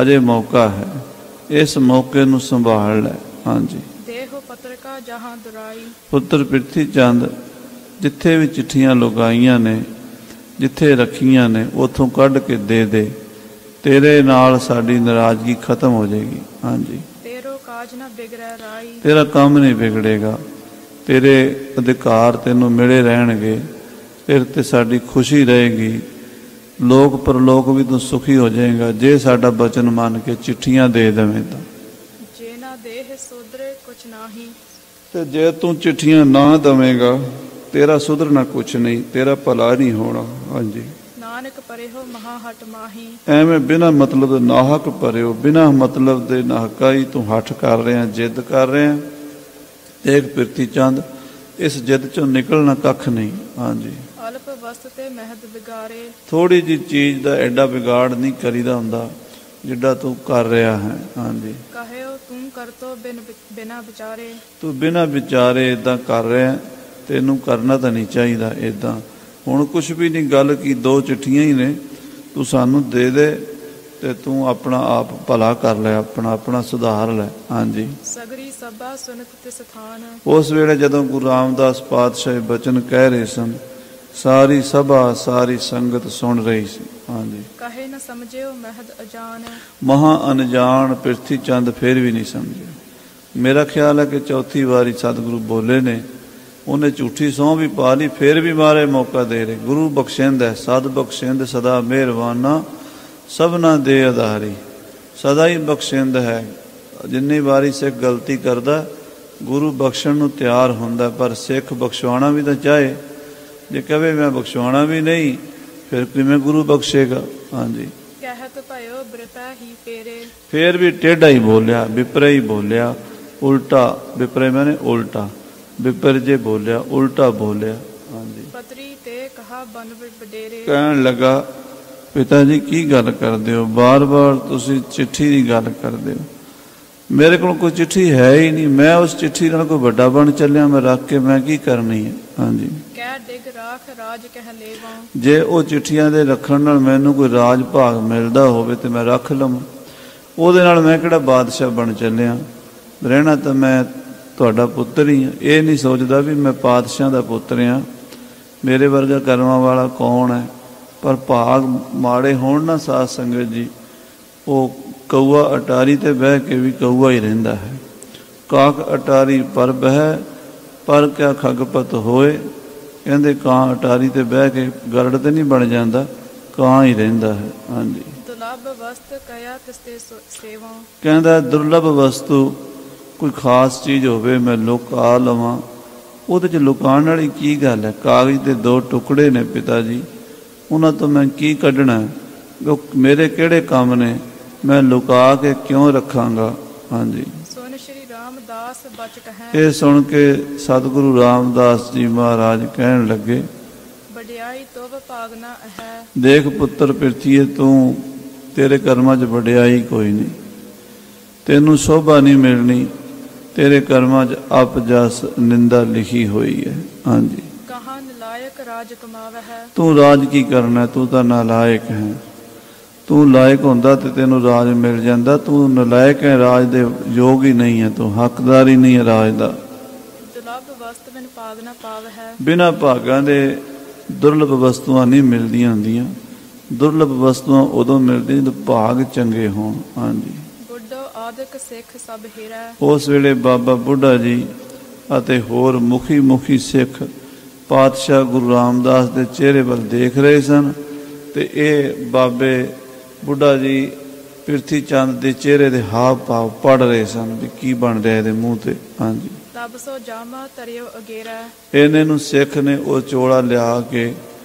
ਅਜੇ ਮੌਕਾ ਹੈ, ਇਸ ਮੌਕੇ ਨੂੰ ਸੰਭਾਲ ਲੈ। ਹਾਂਜੀ। ਦੇਹੋ ਪਤਰਕਾ ਜਹਾਂ ਦੁਰਾਈ। ਪੁੱਤਰ ਪ੍ਰਿਥੀ ਚੰਦ, ਜਿੱਥੇ ਵੀ ਚਿੱਠੀਆਂ ਲੁਕਾਈਆਂ ਨੇ, ਜਿੱਥੇ ਰੱਖੀਆਂ ਨੇ, ਉੱਥੋਂ ਕੱਢ ਕੇ ਦੇ ਦੇ। ਤੇਰੇ ਨਾਲ ਸਾਡੀ ਨਾਰਾਜ਼ਗੀ ਖਤਮ ਹੋ ਜਾਏਗੀ। ਹਾਂਜੀ। ਤੇਰੋ ਕਾਜ ਨਾ ਬਿਗੜੈ ਰਾਈ। ਤੇਰਾ ਕੰਮ ਨਹੀਂ ਵਿਗੜੇਗਾ, ਤੇਰੇ ਅਧਿਕਾਰ ਤੈਨੂੰ ਮਿਲੇ ਰਹਿਣਗੇ, ਫਿਰ ਤੇ ਸਾਡੀ ਖੁਸ਼ੀ ਰਹੇਗੀ। ਲੋਕ ਪਰਲੋਕ ਵੀ ਤੂੰ ਸੁਖੀ ਹੋ ਜਾਏਗਾ ਜੇ ਸਾਡਾ ਬਚਨ ਮੰਨ ਕੇ ਚਿੱਠੀਆਂ ਦੇ ਦੇਵੇਂ ਤਾਂ। ਜੇ ਨਾ ਦੇਹ ਸੁਧਰੇ ਕੁਛ ਨਾਹੀ। ਤੇ ਜੇ ਤੂੰ ਚਿੱਠੀਆਂ ਨਾ ਦੇਵੇਂਗਾ, ਤੇਰਾ ਸੁਧਰਨਾ ਕੁਛ ਨਹੀਂ, ਤੇਰਾ ਭਲਾ ਨਹੀਂ ਹੋਣਾ। ਹਾਂਜੀ। ਨਾਨਕ ਪਰਿਓ ਮਹਾ ਹਟ ਮਾਹੀ। ਐਵੇਂ ਬਿਨਾਂ ਮਤਲਬ ਦੇ ਨਾਹਕ ਭਰਿਓ, ਬਿਨਾਂ ਮਤਲਬ ਦੇ ਨਾਹਕਾਈ ਤੂੰ ਹੱਠ ਕਰ ਰਿਹਾ, ਜਿੱਦ ਕਰ ਰਿਹਾ। ਦੇਖ ਪ੍ਰਿਥੀ ਚੰਦ, ਇਸ ਜਿੱਦ ਚੋਂ ਨਿਕਲਣਾ ਕੱਖ ਨਹੀਂ। ਹਾਂਜੀ। ਅਲਪ ਵਸਤ ਤੇ ਮਹਿਦ ਵਿਗਾਰੇ। ਥੋੜੀ ਜਿਹੀ ਚੀਜ਼ ਦਾ ਐਡਾ ਵਿਗਾੜ ਨਹੀਂ ਕਰੀਦਾ ਹੁੰਦਾ ਜਿੱਡਾ ਤੂੰ ਕਰ ਰਿਹਾ ਹੈ। ਹਾਂਜੀ। ਕਹਿਓ ਤੂੰ ਕਰਤੋ ਬਿਨਾ ਵਿਚਾਰੇ। ਤੂੰ ਬਿਨਾਂ ਵਿਚਾਰੇ ਇਦਾਂ ਕਰ ਰਿਹਾ, ਤੈਨੂੰ ਕਰਨਾ ਤਾਂ ਨਹੀਂ ਚਾਹੀਦਾ ਇਦਾਂ। ਹੁਣ ਕੁਛ ਵੀ ਨਹੀਂ, ਗੱਲ ਕੀ, 2 ਚਿੱਠੀਆਂ ਹੀ ਨੇ, ਤੂੰ ਸਾਨੂੰ ਦੇ ਦੇ ਤੇ ਤੂੰ ਆਪਣਾ ਆਪ ਭਲਾ ਕਰ ਲੈ, ਆਪਣਾ ਸੁਧਾਰ ਲੈ। ਹਾਂਜੀ। ਸਗਰੀ ਸਭਾ ਸੁਨਤ ਤਿਸ ਥਾਨ। ਉਸ ਵੇਲੇ ਜਦੋਂ ਗੁਰੂ ਰਾਮਦਾਸ ਪਾਤਸ਼ਾਹ ਬਚਨ ਕਹਿ ਰਹੇ ਸਨ, ਸਾਰੀ ਸਭਾ ਸਾਰੀ ਸੰਗਤ ਸੁਣ ਰਹੀ ਸੀ। ਹਾਂਜੀ। ਕਹੇ ਨਾ ਸਮਝਿਓ ਮਹਿਦ ਅਜਾਨ। ਮਹਾ ਅਨਜਾਨ ਪ੍ਰਿਥੀ ਚੰਦ ਫਿਰ ਵੀ ਨਹੀਂ ਸਮਝਿਆ। ਮੇਰਾ ਖਿਆਲ ਹੈ ਕਿ ਚੌਥੀ ਵਾਰੀ ਸਤਿਗੁਰੂ ਬੋਲੇ ਨੇ, ਉਹਨੇ ਝੂਠੀ ਸਹੁੰ ਵੀ ਪਾ ਲਈ, ਫਿਰ ਵੀ ਮਾਰੇ ਮੌਕਾ ਦੇ ਰਹੇ। ਗੁਰੂ ਬਖਸ਼ਿੰਦ ਹੈ, ਸਦ ਬਖਸ਼ਿੰਦ ਸਦਾ ਮਿਹਰਬਾਨਾ, ਸਭਨਾ ਦੇ ਆਧਾਰੀ। ਸਦਾ ਹੀ ਬਖਸ਼ਿੰਦ ਹੈ। ਜਿੰਨੀ ਵਾਰੀ ਸਿੱਖ ਗਲਤੀ ਕਰਦਾ, ਗੁਰੂ ਬਖਸ਼ਣ ਨੂੰ ਤਿਆਰ ਹੁੰਦਾ, ਪਰ ਸਿੱਖ ਬਖਸ਼ਵਾਉਣਾ ਵੀ ਤਾਂ ਚਾਹੇ। ਜੇ ਕਹੇ ਮੈਂ ਬਖਸ਼ਵਾਉਣਾ ਵੀ ਨਹੀਂ, ਫਿਰ ਕਿਵੇਂ ਗੁਰੂ ਬਖਸ਼ੇਗਾ। ਹਾਂਜੀ। ਕਹਿਤ ਭਇਓ ਬਿਰਪੈ ਹੀ ਫੇਰੇ। ਫਿਰ ਵੀ ਟੇਢਾ ਹੀ ਬੋਲਿਆ, ਵਿਪਰੇ ਹੀ ਬੋਲਿਆ, ਉਲਟਾ। ਵਿਪਰੇ ਮੈਨੇ ਉਲਟਾ, ਵਿਪਰ ਜੇ ਬੋਲਿਆ, ਉਲਟਾ ਬੋਲਿਆ। ਹਾਂਜੀ। ਪਤਰੀ ਤੇ ਕਹਾ ਬਨ ਵਡੇਰੇ। ਕਹਿਣ ਲੱਗਾ, ਪਿਤਾ ਜੀ ਕੀ ਗੱਲ ਕਰਦੇ ਹੋ, ਬਾਰ-ਬਾਰ ਤੁਸੀਂ ਚਿੱਠੀ ਦੀ ਗੱਲ ਕਰਦੇ ਹੋ। ਮੇਰੇ ਕੋਲ ਕੋਈ ਚਿੱਠੀ ਹੈ ਹੀ ਨਹੀਂ, ਮੈਂ ਉਸ ਚਿੱਠੀ ਨਾਲ ਕੋਈ ਵੱਡਾ ਬਣ ਚੱਲਿਆ, ਮੈਂ ਰੱਖ ਕੇ ਮੈਂ ਕੀ ਕਰਨੀ ਹੈ। ਹਾਂਜੀ। ਕਹਿ ਡਿਗ ਰਾਖ ਰਾਜ ਕਹਿ ਲੇਵਾਂ। ਜੇ ਉਹ ਚਿੱਠੀਆਂ ਦੇ ਰੱਖਣ ਨਾਲ ਮੈਨੂੰ ਕੋਈ ਰਾਜ ਭਾਗ ਮਿਲਦਾ ਹੋਵੇ ਤੇ ਮੈਂ ਰੱਖ ਲਵਾਂ, ਉਹਦੇ ਨਾਲ ਮੈਂ ਕਿਹੜਾ ਬਾਦਸ਼ਾਹ ਬਣ ਚੱਲਿਆ। ਰਹਿਣਾ ਤਾਂ ਮੈਂ ਤੁਹਾਡਾ ਪੁੱਤਰ ਹੀ ਹਾਂ। ਇਹ ਨਹੀਂ ਸੋਚਦਾ ਵੀ ਮੈਂ ਪਾਤਸ਼ਾਹ ਦਾ ਪੁੱਤਰ ਹਾਂ। ਮੇਰੇ ਵਰਗਾ ਕਰਮਾਂ ਵਾਲਾ ਕੌਣ ਹੈ। ਪਰ ਭਾਗ ਮਾੜੇ ਹੋਣ ਨਾ ਸਾਧ ਸੰਗਤ ਜੀ, ਉਹ ਕਊਆ ਅਟਾਰੀ ਤੇ ਬਹਿ ਕੇ ਵੀ ਕਊਆ ਹੀ ਰਹਿੰਦਾ ਹੈ। ਕਾਕ ਅਟਾਰੀ ਪਰ ਬਹਿ, ਪਰ ਕਿਆ ਖਗਪਤ ਹੋਏ। ਕਹਿੰਦੇ ਕਾਂ ਅਟਾਰੀ ਤੇ ਬਹਿ ਕੇ ਗਰੜ ਤੇ ਨਹੀਂ ਬਣ ਜਾਂਦਾ, ਕਾਂ ਹੀ ਰਹਿੰਦਾ ਹੈ। ਹਾਂਜੀ। ਦੁਰਲਭ ਵਸਤ ਕਇਆ ਤਿਸਤੇ ਸੇਵਾ। ਕਹਿੰਦਾ ਦੁਰਲਭ ਵਸਤੂ ਕੋਈ ਖਾਸ ਚੀਜ਼ ਹੋਵੇ ਮੈਂ ਲੁਕਾ ਲਵਾਂ, ਉਹਦੇ 'ਚ ਲੁਕਾਉਣ ਵਾਲੀ ਕੀ ਗੱਲ ਹੈ। ਕਾਗਜ਼ ਦੇ 2 ਟੁਕੜੇ ਨੇ ਪਿਤਾ ਜੀ, ਉਹਨਾਂ ਤੋਂ ਮੈਂ ਕੀ ਕੱਢਣਾ, ਮੇਰੇ ਕਿਹੜੇ ਕੰਮ ਨੇ, ਮੈਂ ਲੁਕਾ ਕੇ ਕਿਉਂ ਰੱਖਾਂਗਾ। ਹਾਂਜੀ। ਸੁਣ ਸ਼੍ਰੀ ਰਾਮਦਾਸ ਬਚ ਕਹੈ। ਇਹ ਸੁਣ ਕੇ ਸਤਿਗੁਰੂ ਰਾਮਦਾਸ ਜੀ ਮਹਾਰਾਜ ਕਹਿਣ ਲੱਗੇ, ਵਡਿਆਈ ਤੋਵ ਭਾਗਨਾ ਹੈ। ਦੇਖ ਪੁੱਤਰ ਪ੍ਰਿਥੀਏ, ਤੂੰ ਤੇਰੇ ਕਰਮਾਂ 'ਚ ਵਡਿਆਈ ਕੋਈ ਨਹੀਂ, ਤੈਨੂੰ ਸ਼ੋਭਾ ਨਹੀਂ ਮਿਲਣੀ, ਤੇਰੇ ਕਰਮਾਂ 'ਚ ਅਪ ਜਸ ਨਿੰਦਾ ਲਿਖੀ ਹੋਈ ਹੈ। ਹਾਂਜੀ। ਕਹਾਂ ਨਲਾਇਕ ਰਾਜ ਕਮਾਵੈ ਹੈ। ਤੂੰ ਰਾਜ ਕੀ ਕਰਨਾ, ਤੂੰ ਤਾਂ ਨਾਲਾਇਕ ਹੈ। ਤੂੰ ਲਾਇਕ ਹੁੰਦਾ ਤੇ ਤੈਨੂੰ ਰਾਜ ਮਿਲ ਜਾਂਦਾ, ਤੂੰ ਨਲਾਇਕ ਹੈ, ਰਾਜ ਦੇ ਯੋਗ ਹੀ ਨਹੀਂ ਹੈ, ਤੂੰ ਹੱਕਦਾਰ ਹੀ ਨਹੀਂ ਹੈ ਰਾਜ ਦਾ। ਦੁਰਲਭ ਵਸਤ ਬਿਨ ਭਾਗ ਨਾ ਪਾਵ ਹੈ। ਬਿਨਾਂ ਭਾਗਾਂ ਦੇ ਦੁਰਲਭ ਵਸਤੂਆਂ ਨਹੀਂ ਮਿਲਦੀਆਂ ਹੁੰਦੀਆਂ। ਦੁਰਲਭ ਵਸਤੂਆਂ ਉਦੋਂ ਮਿਲਦੀਆਂ ਜਦੋਂ ਭਾਗ ਚੰਗੇ ਹੋਣ। ਹਾਂਜੀ। ਬੁੱਢੋ ਆਦਿਕ ਸਿੱਖ ਸਭ ਹੀਰਾ। ਉਸ ਵੇਲੇ ਬਾਬਾ ਬੁੱਢਾ ਜੀ ਅਤੇ ਹੋਰ ਮੁਖੀ ਸਿੱਖ ਪਾਤਸ਼ਾਹ ਗੁਰੂ ਰਾਮਦਾਸ ਦੇ ਚਿਹਰੇ ਵੱਲ ਦੇਖ ਰਹੇ ਸਨ, ਤੇ ਇਹ ਬਾਬੇ ਬੁੱਢਾ ਜੀ ਪ੍ਰਿਥੀ ਚੰਦ ਦੇ ਚਿਹਰੇ ਦੇ ਹਾਵ ਭਾਵ ਪੜ ਰਹੇ ਸਨ ਵੀ ਕੀ ਬਣ ਰਿਹਾ ਇਹਦੇ ਮੂੰਹ ਤੇ। ਹਾਂਜੀ। ਤਬ ਸੋ ਜਾਮਾ ਤਰਿਓ ਅਗੇਰਾ। ਇਹਨੇ ਨੂੰ ਸਿੱਖ ਨੇ ਉਹ ਚੋਲਾ ਲਿਆ ਕੇ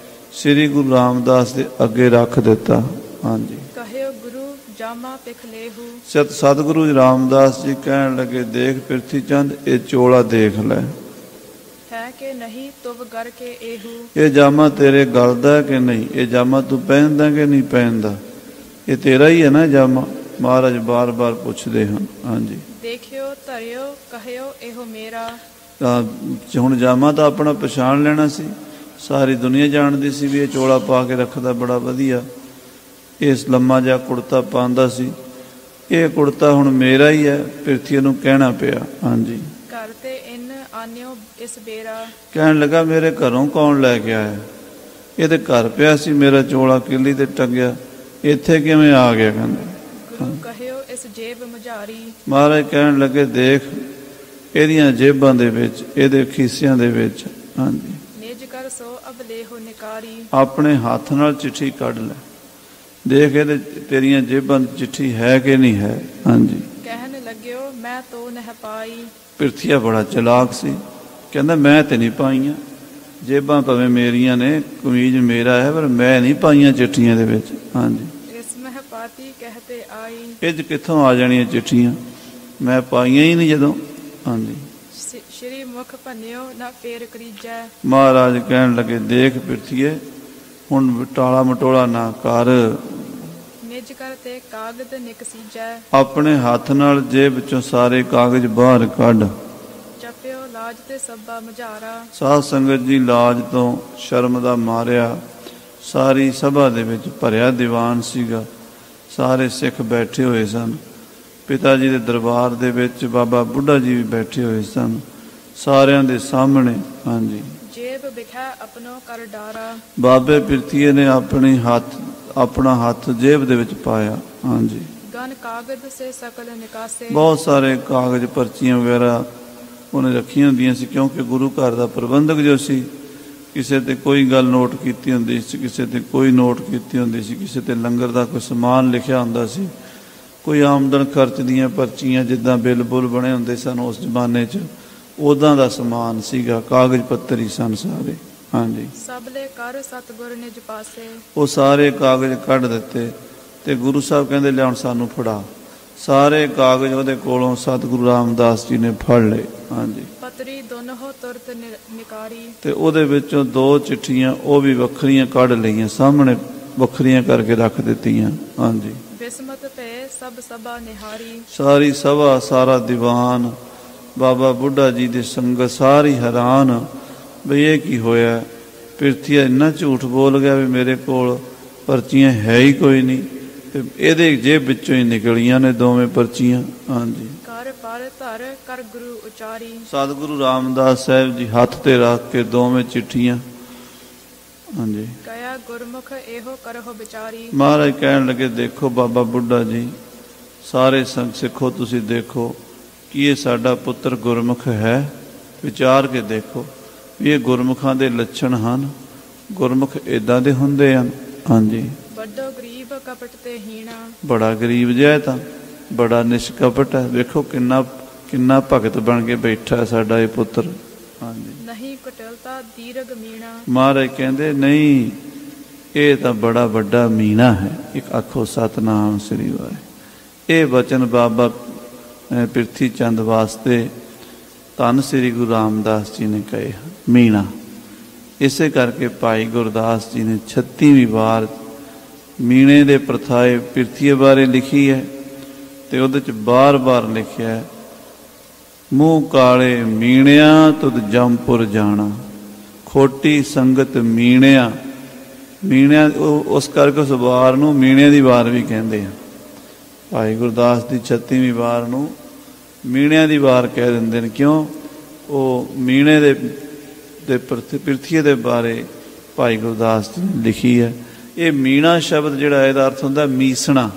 ਸ੍ਰੀ ਗੁਰੂ ਰਾਮਦਾਸ ਦੇ ਅੱਗੇ ਰੱਖ ਦਿੱਤਾ। ਹਾਂਜੀ। ਕਹਿਓ ਗੁਰੂ ਜਾਮਾ ਪਿਖ ਲੇਹੂ। ਸਤਿਗੁਰੂ ਰਾਮਦਾਸ ਜੀ ਕਹਿਣ ਲੱਗੇ, ਦੇਖ ਪ੍ਰਿਥੀ ਚੰਦ, ਇਹ ਚੋਲਾ ਦੇਖ ਲੈ। है कि नहीं तुव गर के एहू। ਇਹ ਜਾਮਾ ਤੇਰੇ ਗਲਦਾ ਹੈ ਕਿ ਨਹੀਂ, ਇਹ ਜਾਮਾ ਤੂੰ ਪਹਿਨਦਾ ਕਿ ਨਹੀਂ ਪਹਿਨਦਾ, ਇਹ ਤੇਰਾ ਹੀ ਹੈ ਨਾ ਜਾਮਾ। ਮਹਾਰਾਜ ਬਾਰ-ਬਾਰ ਪੁੱਛਦੇ ਹਨ। ਹਾਂਜੀ, देखियो धरियो कहियो एहो मेरा। ਹੁਣ ਜਾਮਾ ਤਾਂ ਆਪਣਾ ਪਛਾਣ ਲੈਣਾ ਸੀ, ਸਾਰੀ ਦੁਨੀਆ ਜਾਣਦੀ ਸੀ ਵੀ ਇਹ ਚੋਲਾ ਪਾ ਕੇ ਰੱਖਦਾ ਬੜਾ ਵਧੀਆ, ਇਸ ਲੰਮਾ ਜਿਹਾ ਕੁੜਤਾ ਪਾਉਂਦਾ ਸੀ, ਇਹ ਕੁੜਤਾ ਹੁਣ ਮੇਰਾ ਹੀ ਹੈ। ਪਿਰਥੀ ਨੂੰ ਕਹਿਣਾ ਪਿਆ। ਹਾਂਜੀ, घर ते इन आन्यो इस बेरा। ਕਹਿਣ ਲੱਗਾ ਮੇਰੇ ਘਰੋਂ ਕੌਣ ਲੈ ਕੇ ਆਇਆ, ਇਹਦੇ ਘਰ ਪਿਆ ਸੀ ਮੇਰਾ ਚੋਲਾ ਕਿੱਲੀ ਤੇ ਟੰਗਿਆ, ਇੱਥੇ ਕਿਵੇਂ ਆ ਗਿਆ। ਕਹਿੰਦਾ गुरु कहियो इस जेब मुझारी। ਮਹਾਰਾਜ ਕਹਿਣ ਲੱਗੇ ਦੇਖ ਇਹਦੀਆਂ ਜੇਬਾਂ ਦੇ ਵਿੱਚ, ਇਹਦੇ ਖੀਸਿਆਂ ਦੇ ਵਿੱਚ। ਹਾਂਜੀ, निज कर सो अब लेहो निकारी। ਆਪਣੇ ਹੱਥ ਨਾਲ ਚਿੱਠੀ ਕੱਢ ਲੈ, ਦੇਖ ਇਹਦੇ ਤੇਰੀਆਂ ਜੇਬਾਂ 'ਚ ਚਿੱਠੀ ਹੈ ਕਿ ਨਹੀਂ ਹੈ। ਹਾਂਜੀ, कहन लग्यो मैं तो नह पाई। ਪਿਰਥੀਆ ਬੜਾ ਚਲਾਕ ਸੀ, ਕਹਿੰਦਾ ਮੈਂ ਤੇ ਨਹੀਂ ਪਾਈਆਂ ਜੇਬਾਂ, ਭਾਵੇਂ ਮੇਰੀਆਂ ਨੇ, ਕਮੀਜ਼ ਮੇਰਾ ਹੈ, ਪਰ ਮੈਂ ਨਹੀਂ ਪਾਈਆਂ ਚਿੱਠੀਆਂ ਦੇ ਵਿੱਚ। ਹਾਂਜੀ, इस मह पाती कहते आई। ਇਹ 'ਚ ਕਿੱਥੋਂ ਆ ਜਾਣੀਆਂ ਚਿੱਠੀਆਂ, ਮੈਂ ਪਾਈਆਂ ਹੀ ਨਹੀਂ ਜਦੋਂ। ਹਾਂਜੀ, श्री मुख भन्यो न फेर करीजै। ਮਹਾਰਾਜ ਕਹਿਣ ਲੱਗੇ ਦੇਖ ਪਿਰਥੀਏ ਹੁਣ ਟਾਲਾ ਮਟੋਲਾ ਨਾ ਕਰ, निज कर ते कागद निकसीजै। ਆਪਣੇ ਹੱਥ ਨਾਲ ਜੇਬ ਵਿੱਚੋਂ ਸਾਰੇ ਕਾਗਜ਼ ਬਾਹਰ ਕੱਢ। जपियो लाज ते सब्बा मुझारा। ਸਾਧ ਸੰਗਤ ਜੀ ਲਾਜ ਤੋਂ ਸ਼ਰਮ ਦਾ ਮਾਰਿਆ ਸਾਰੀ ਸਭਾ ਦੇ ਵਿੱਚ ਭਰਿਆ ਦੀਵਾਨ ਸੀਗਾ, ਸਾਰੇ ਸਿੱਖ ਬੈਠੇ ਹੋਏ ਸਨ। ਪਿਤਾ ਜੀ ਦੇ ਦਰਬਾਰ ਦੇ ਵਿੱਚ ਬਾਬਾ ਬੁੱਢਾ ਜੀ ਵੀ ਬੈਠੇ ਹੋਏ ਸਨ ਸਾਰਿਆਂ ਦੇ ਸਾਹਮਣੇ। ਹਾਂਜੀ, जेब बिखै अपनो कर डारा। ਬਾਬੇ ਪਿਰਥੀਏ ਨੇ ਆਪਣਾ ਹੱਥ ਜੇਬ ਦੇ ਵਿੱਚ ਪਾਇਆ। ਹਾਂਜੀ, गन कागद से सकल निकासे। ਬਹੁਤ ਸਾਰੇ ਕਾਗਜ਼ ਪਰਚੀਆਂ ਵਗੈਰਾ ਉਹਨੇ ਰੱਖੀਆਂ ਹੁੰਦੀਆਂ ਸੀ, ਕਿਉਂਕਿ ਗੁਰੂ ਘਰ ਦਾ ਪ੍ਰਬੰਧਕ ਜੋ ਸੀ, ਕਿਸੇ ਤੇ ਕੋਈ ਗੱਲ ਨੋਟ ਕੀਤੀ ਹੁੰਦੀ ਸੀ, ਕਿਸੇ ਤੇ ਕੋਈ ਨੋਟ ਕੀਤੀ ਹੁੰਦੀ ਸੀ, ਕਿਸੇ ਤੇ ਲੰਗਰ ਦਾ ਕੋਈ ਸਮਾਨ ਲਿਖਿਆ ਹੁੰਦਾ ਸੀ, ਕੋਈ ਆਮਦਨ ਖਰਚ ਦੀਆਂ ਪਰਚੀਆਂ, ਜਿੱਦਾਂ ਬਿੱਲ ਬੁੱਲ ਬਣੇ ਹੁੰਦੇ ਸਨ ਉਸ ਜ਼ਮਾਨੇ 'ਚ, ਉੱਦਾਂ ਦਾ ਸਮਾਨ ਸੀਗਾ, ਕਾਗਜ਼ ਪੱਤਰ ਹੀ ਸਨ ਸਾਰੇ। ਹਾਂਜੀ, सबले कर सतगुर निज पासे। ਉਹ ਸਾਰੇ ਕਾਗਜ਼ ਕੱਢ ਦਿੱਤੇ ਤੇ ਗੁਰੂ ਸਾਹਿਬ ਕਹਿੰਦੇ ਲਿਆਉਣ ਸਾਨੂੰ ਫੜਾ। ਸਾਰੇ ਕਾਗਜ਼ ਉਹਦੇ ਕੋਲੋਂ ਸਤਿਗੁਰੂ ਰਾਮਦਾਸ ਜੀ ਨੇ ਫੜ ਲਏ। ਹਾਂਜੀ, पतरी दोनों हो तुरत निकारी। ਤੇ ਉਹਦੇ ਵਿੱਚੋਂ 2 ਚਿੱਠੀਆਂ ਉਹ ਵੀ ਵੱਖਰੀਆਂ ਕੱਢ ਲਈਆਂ, ਸਾਹਮਣੇ ਵੱਖਰੀਆਂ ਕਰਕੇ ਰੱਖ ਦਿੱਤੀਆਂ। ਹਾਂਜੀ, बिस्मत पे सब सभा निहारी। ਸਾਰੀ ਸਭਾ, ਸਾਰਾ ਦੀਵਾਨ, ਬਾਬਾ ਬੁੱਢਾ ਜੀ ਦੀ ਸੰਗਤ ਸਾਰੀ ਹੈਰਾਨ ਵੀ ਇਹ ਕੀ ਹੋਇਆ। ਪਿਰਥੀਆ ਇੰਨਾ ਝੂਠ ਬੋਲ ਗਿਆ ਵੀ ਮੇਰੇ ਕੋਲ ਪਰਚੀਆਂ ਹੈ ਹੀ ਕੋਈ ਨਹੀਂ, ਤੇ ਇਹਦੇ ਜੇਬ ਵਿੱਚੋਂ ਹੀ ਨਿਕਲੀਆਂ ਨੇ ਦੋਵੇਂ ਪਰਚੀਆਂ। ਹਾਂਜੀ, कर पर धर कर गुरु उचारी। ਸਤਿਗੁਰੂ ਰਾਮਦਾਸ ਸਾਹਿਬ ਜੀ ਹੱਥ ਤੇ ਰੱਖ ਕੇ ਦੋਵੇਂ ਚਿੱਠੀਆਂ। ਹਾਂਜੀ, कया गुरमुख एहो करहो विचारी। ਮਹਾਰਾਜ ਕਹਿਣ ਲੱਗੇ ਦੇਖੋ ਬਾਬਾ ਬੁੱਢਾ ਜੀ, ਸਾਰੇ ਸੰਗ ਸਿੱਖੋ, ਤੁਸੀਂ ਦੇਖੋ ਕਿ ਇਹ ਸਾਡਾ ਪੁੱਤਰ ਗੁਰਮੁਖ ਹੈ, ਵਿਚਾਰ ਕੇ ਦੇਖੋ ਵੀ ਇਹ ਗੁਰਮੁਖਾਂ ਦੇ ਲੱਛਣ ਹਨ, ਗੁਰਮੁਖ ਇਦਾਂ ਦੇ ਹੁੰਦੇ ਹਨ। ਹਾਂਜੀ, ਵੱਡੋ ਗਰੀਬ ਕਪਟ ਤੇ ਹੀਣਾ। ਬੜਾ ਗਰੀਬ ਜਿਹਾ ਤਾਂ ਬੜਾ ਨਿਸ਼ਕਪਟ ਹੈ, ਵੇਖੋ ਕਿੰਨਾ ਭਗਤ ਬਣ ਕੇ ਬੈਠਾ ਸਾਡਾ ਇਹ ਪੁੱਤਰ। ਹਾਂਜੀ, ਨਹੀਂ ਕੁਟਲਤਾ ਦੀਰਘ ਮੀਣਾ। ਮਹਾਰਾਜ ਕਹਿੰਦੇ ਨਹੀਂ, ਇਹ ਤਾਂ ਬੜਾ ਵੱਡਾ ਮੀਣਾ ਹੈ। ਇੱਕ ਆਖੋ ਸਤਨਾਮ ਸ੍ਰੀ ਵਾਹਿਗੁਰੂ। ਇਹ ਬਚਨ ਬਾਬਾ ਪਿਰਥੀ ਚੰਦ ਵਾਸਤੇ ਧੰਨ ਸ੍ਰੀ ਗੁਰੂ ਰਾਮਦਾਸ ਜੀ ਨੇ ਕਹੇ ਮੀਣਾ। ਇਸੇ ਕਰਕੇ ਭਾਈ ਗੁਰਦਾਸ ਜੀ ਨੇ 36ਵੀਂ ਵਾਰ ਮੀਣੇ ਦੇ ਪ੍ਰਥਾਏ ਪਿਰਥੀਏ ਬਾਰੇ ਲਿਖੀ ਹੈ, ਤੇ ਉਹਦੇ 'ਚ ਬਾਰ-ਬਾਰ ਲਿਖਿਆ ਹੈ ਮੂੰਹ ਕਾਲੇ ਮੀਣਿਆਂ ਤੁਧ ਜੰਮਪੁਰ ਜਾਣਾ, ਖੋਟੀ ਸੰਗਤ ਮੀਣਿਆਂ। ਉਸ ਕਰਕੇ ਉਸ ਵਾਰ ਨੂੰ ਮੀਣਿਆਂ ਦੀ ਵਾਰ ਵੀ ਕਹਿੰਦੇ ਆ। ਭਾਈ ਗੁਰਦਾਸ ਦੀ 36ਵੀਂ ਵਾਰ ਨੂੰ ਮੀਣਿਆਂ ਦੀ ਵਾਰ ਕਹਿ ਦਿੰਦੇ ਨੇ। ਕਿਉਂ? ਉਹ ਮੀਣੇ ਦੇ ਪਿਰਥੀਏ ਦੇ ਬਾਰੇ ਭਾਈ ਗੁਰਦਾਸ ਜੀ ਨੇ ਲਿਖੀ ਹੈ। ਇਹ ਮੀਣਾ ਸ਼ਬਦ ਜਿਹੜਾ ਇਹਦਾ ਅਰਥ ਹੁੰਦਾ ਮੀਸਣਾ,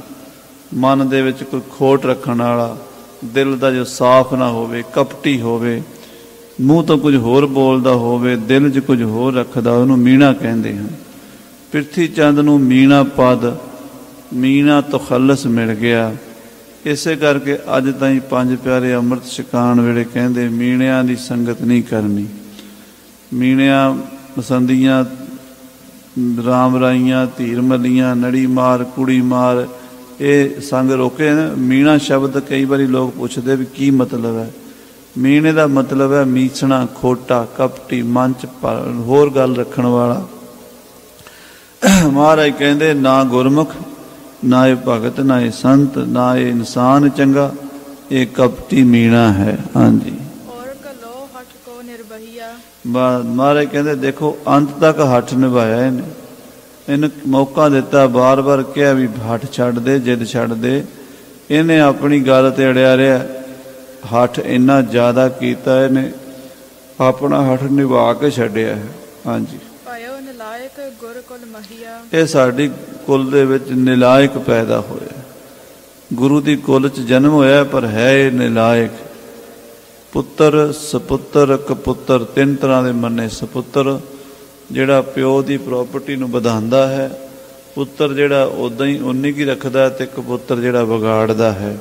ਮਨ ਦੇ ਵਿੱਚ ਕੋਈ ਖੋਟ ਰੱਖਣ ਵਾਲਾ, ਦਿਲ ਦਾ ਜੋ ਸਾਫ਼ ਨਾ ਹੋਵੇ, ਕਪਟੀ ਹੋਵੇ, ਮੂੰਹ ਤੋਂ ਕੁਝ ਹੋਰ ਬੋਲਦਾ ਹੋਵੇ, ਦਿਲ 'ਚ ਕੁਝ ਹੋਰ ਰੱਖਦਾ, ਉਹਨੂੰ ਮੀਣਾ ਕਹਿੰਦੇ ਹਨ। ਪਿਰਥੀ ਚੰਦ ਨੂੰ ਮੀਣਾ ਪਦ, ਮੀਣਾ ਤਖੱਲਸ ਮਿਲ ਗਿਆ। ਇਸੇ ਕਰਕੇ ਅੱਜ ਤਾਈਂ 5 ਪਿਆਰੇ ਅੰਮ੍ਰਿਤ ਛਕਾਉਣ ਵੇਲੇ ਕਹਿੰਦੇ ਮੀਣਿਆਂ ਦੀ ਸੰਗਤ ਨਹੀਂ ਕਰਨੀ। ਮੀਣਿਆਂ ਮਸੰਦੀਆਂ, ਰਾਮ ਰਾਈਆਂ, ਧੀਰ ਮੱਲੀਆਂ, ਨੜੀ ਮਾਰ, ਕੁੜੀ ਮਾਰ, ਇਹ ਸੰਗ ਰੋਕੇ ਨਾ। ਮੀਣਾ ਸ਼ਬਦ ਕਈ ਵਾਰੀ ਲੋਕ ਪੁੱਛਦੇ ਵੀ ਕੀ ਮਤਲਬ ਹੈ। ਮੀਣੇ ਦਾ ਮਤਲਬ ਹੈ ਮੀਸਣਾ, ਖੋਟਾ, ਕਪਟੀ, ਮਨ 'ਚ ਹੋਰ ਗੱਲ ਰੱਖਣ ਵਾਲਾ। ਮਹਾਰਾਜ ਕਹਿੰਦੇ ਨਾ ਗੁਰਮੁਖ, ਨਾ ਇਹ ਭਗਤ, ਨਾ ਇਹ ਸੰਤ, ਨਾ ਇਹ ਇਨਸਾਨ ਚੰਗਾ, ਇਹ ਕਪਟੀ ਮੀਣਾ ਹੈ। ਹਾਂਜੀ। ਮਹਾਰਾਜ ਕਹਿੰਦੇ ਦੇਖੋ ਅੰਤ ਤੱਕ ਹੱਠ ਨਿਭਾਇਆ ਇਹਨੇ, ਇਹਨੂੰ ਮੌਕਾ ਦਿੱਤਾ, ਬਾਰ ਬਾਰ ਕਿਹਾ ਵੀ ਹੱਠ ਛੱਡ ਦੇ, ਜਿੱਦ ਛੱਡ ਦੇ। ਇਹਨੇ ਆਪਣੀ ਗੱਲ ਤੇ ਅੜਿਆ ਰਿਹਾ, ਹੱਠ ਇੰਨਾ ਜ਼ਿਆਦਾ ਕੀਤਾ ਇਹਨੇ, ਆਪਣਾ ਹੱਠ ਨਿਭਾ ਕੇ ਛੱਡਿਆ ਹੈ। ਹਾਂਜੀ। ਇਹ ਸਾਡੀ ਕੁਲ ਦੇ ਵਿੱਚ ਨਿਲਾਇਕ ਪੈਦਾ ਹੋਇਆ, ਗੁਰੂ ਦੀ ਕੁਲ 'ਚ ਜਨਮ ਹੋਇਆ, ਪਰ ਹੈ ਇਹ ਨਿਲਾਇਕ। ਪੁੱਤਰ, ਸਪੁੱਤਰ, ਕਪੁੱਤਰ, ਤਿੰਨ ਤਰ੍ਹਾਂ ਦੇ ਮੰਨੇ। ਸਪੁੱਤਰ ਜਿਹੜਾ ਪਿਓ ਦੀ ਪ੍ਰੋਪਰਟੀ ਨੂੰ ਵਧਾਉਂਦਾ ਹੈ, ਪੁੱਤਰ ਜਿਹੜਾ ਉੱਦਾਂ ਹੀ ਉਨੀ ਕੀ ਰੱਖਦਾ, ਤੇ ਕਪੁੱਤਰ ਜਿਹੜਾ ਵਿਗਾੜਦਾ ਹੈ।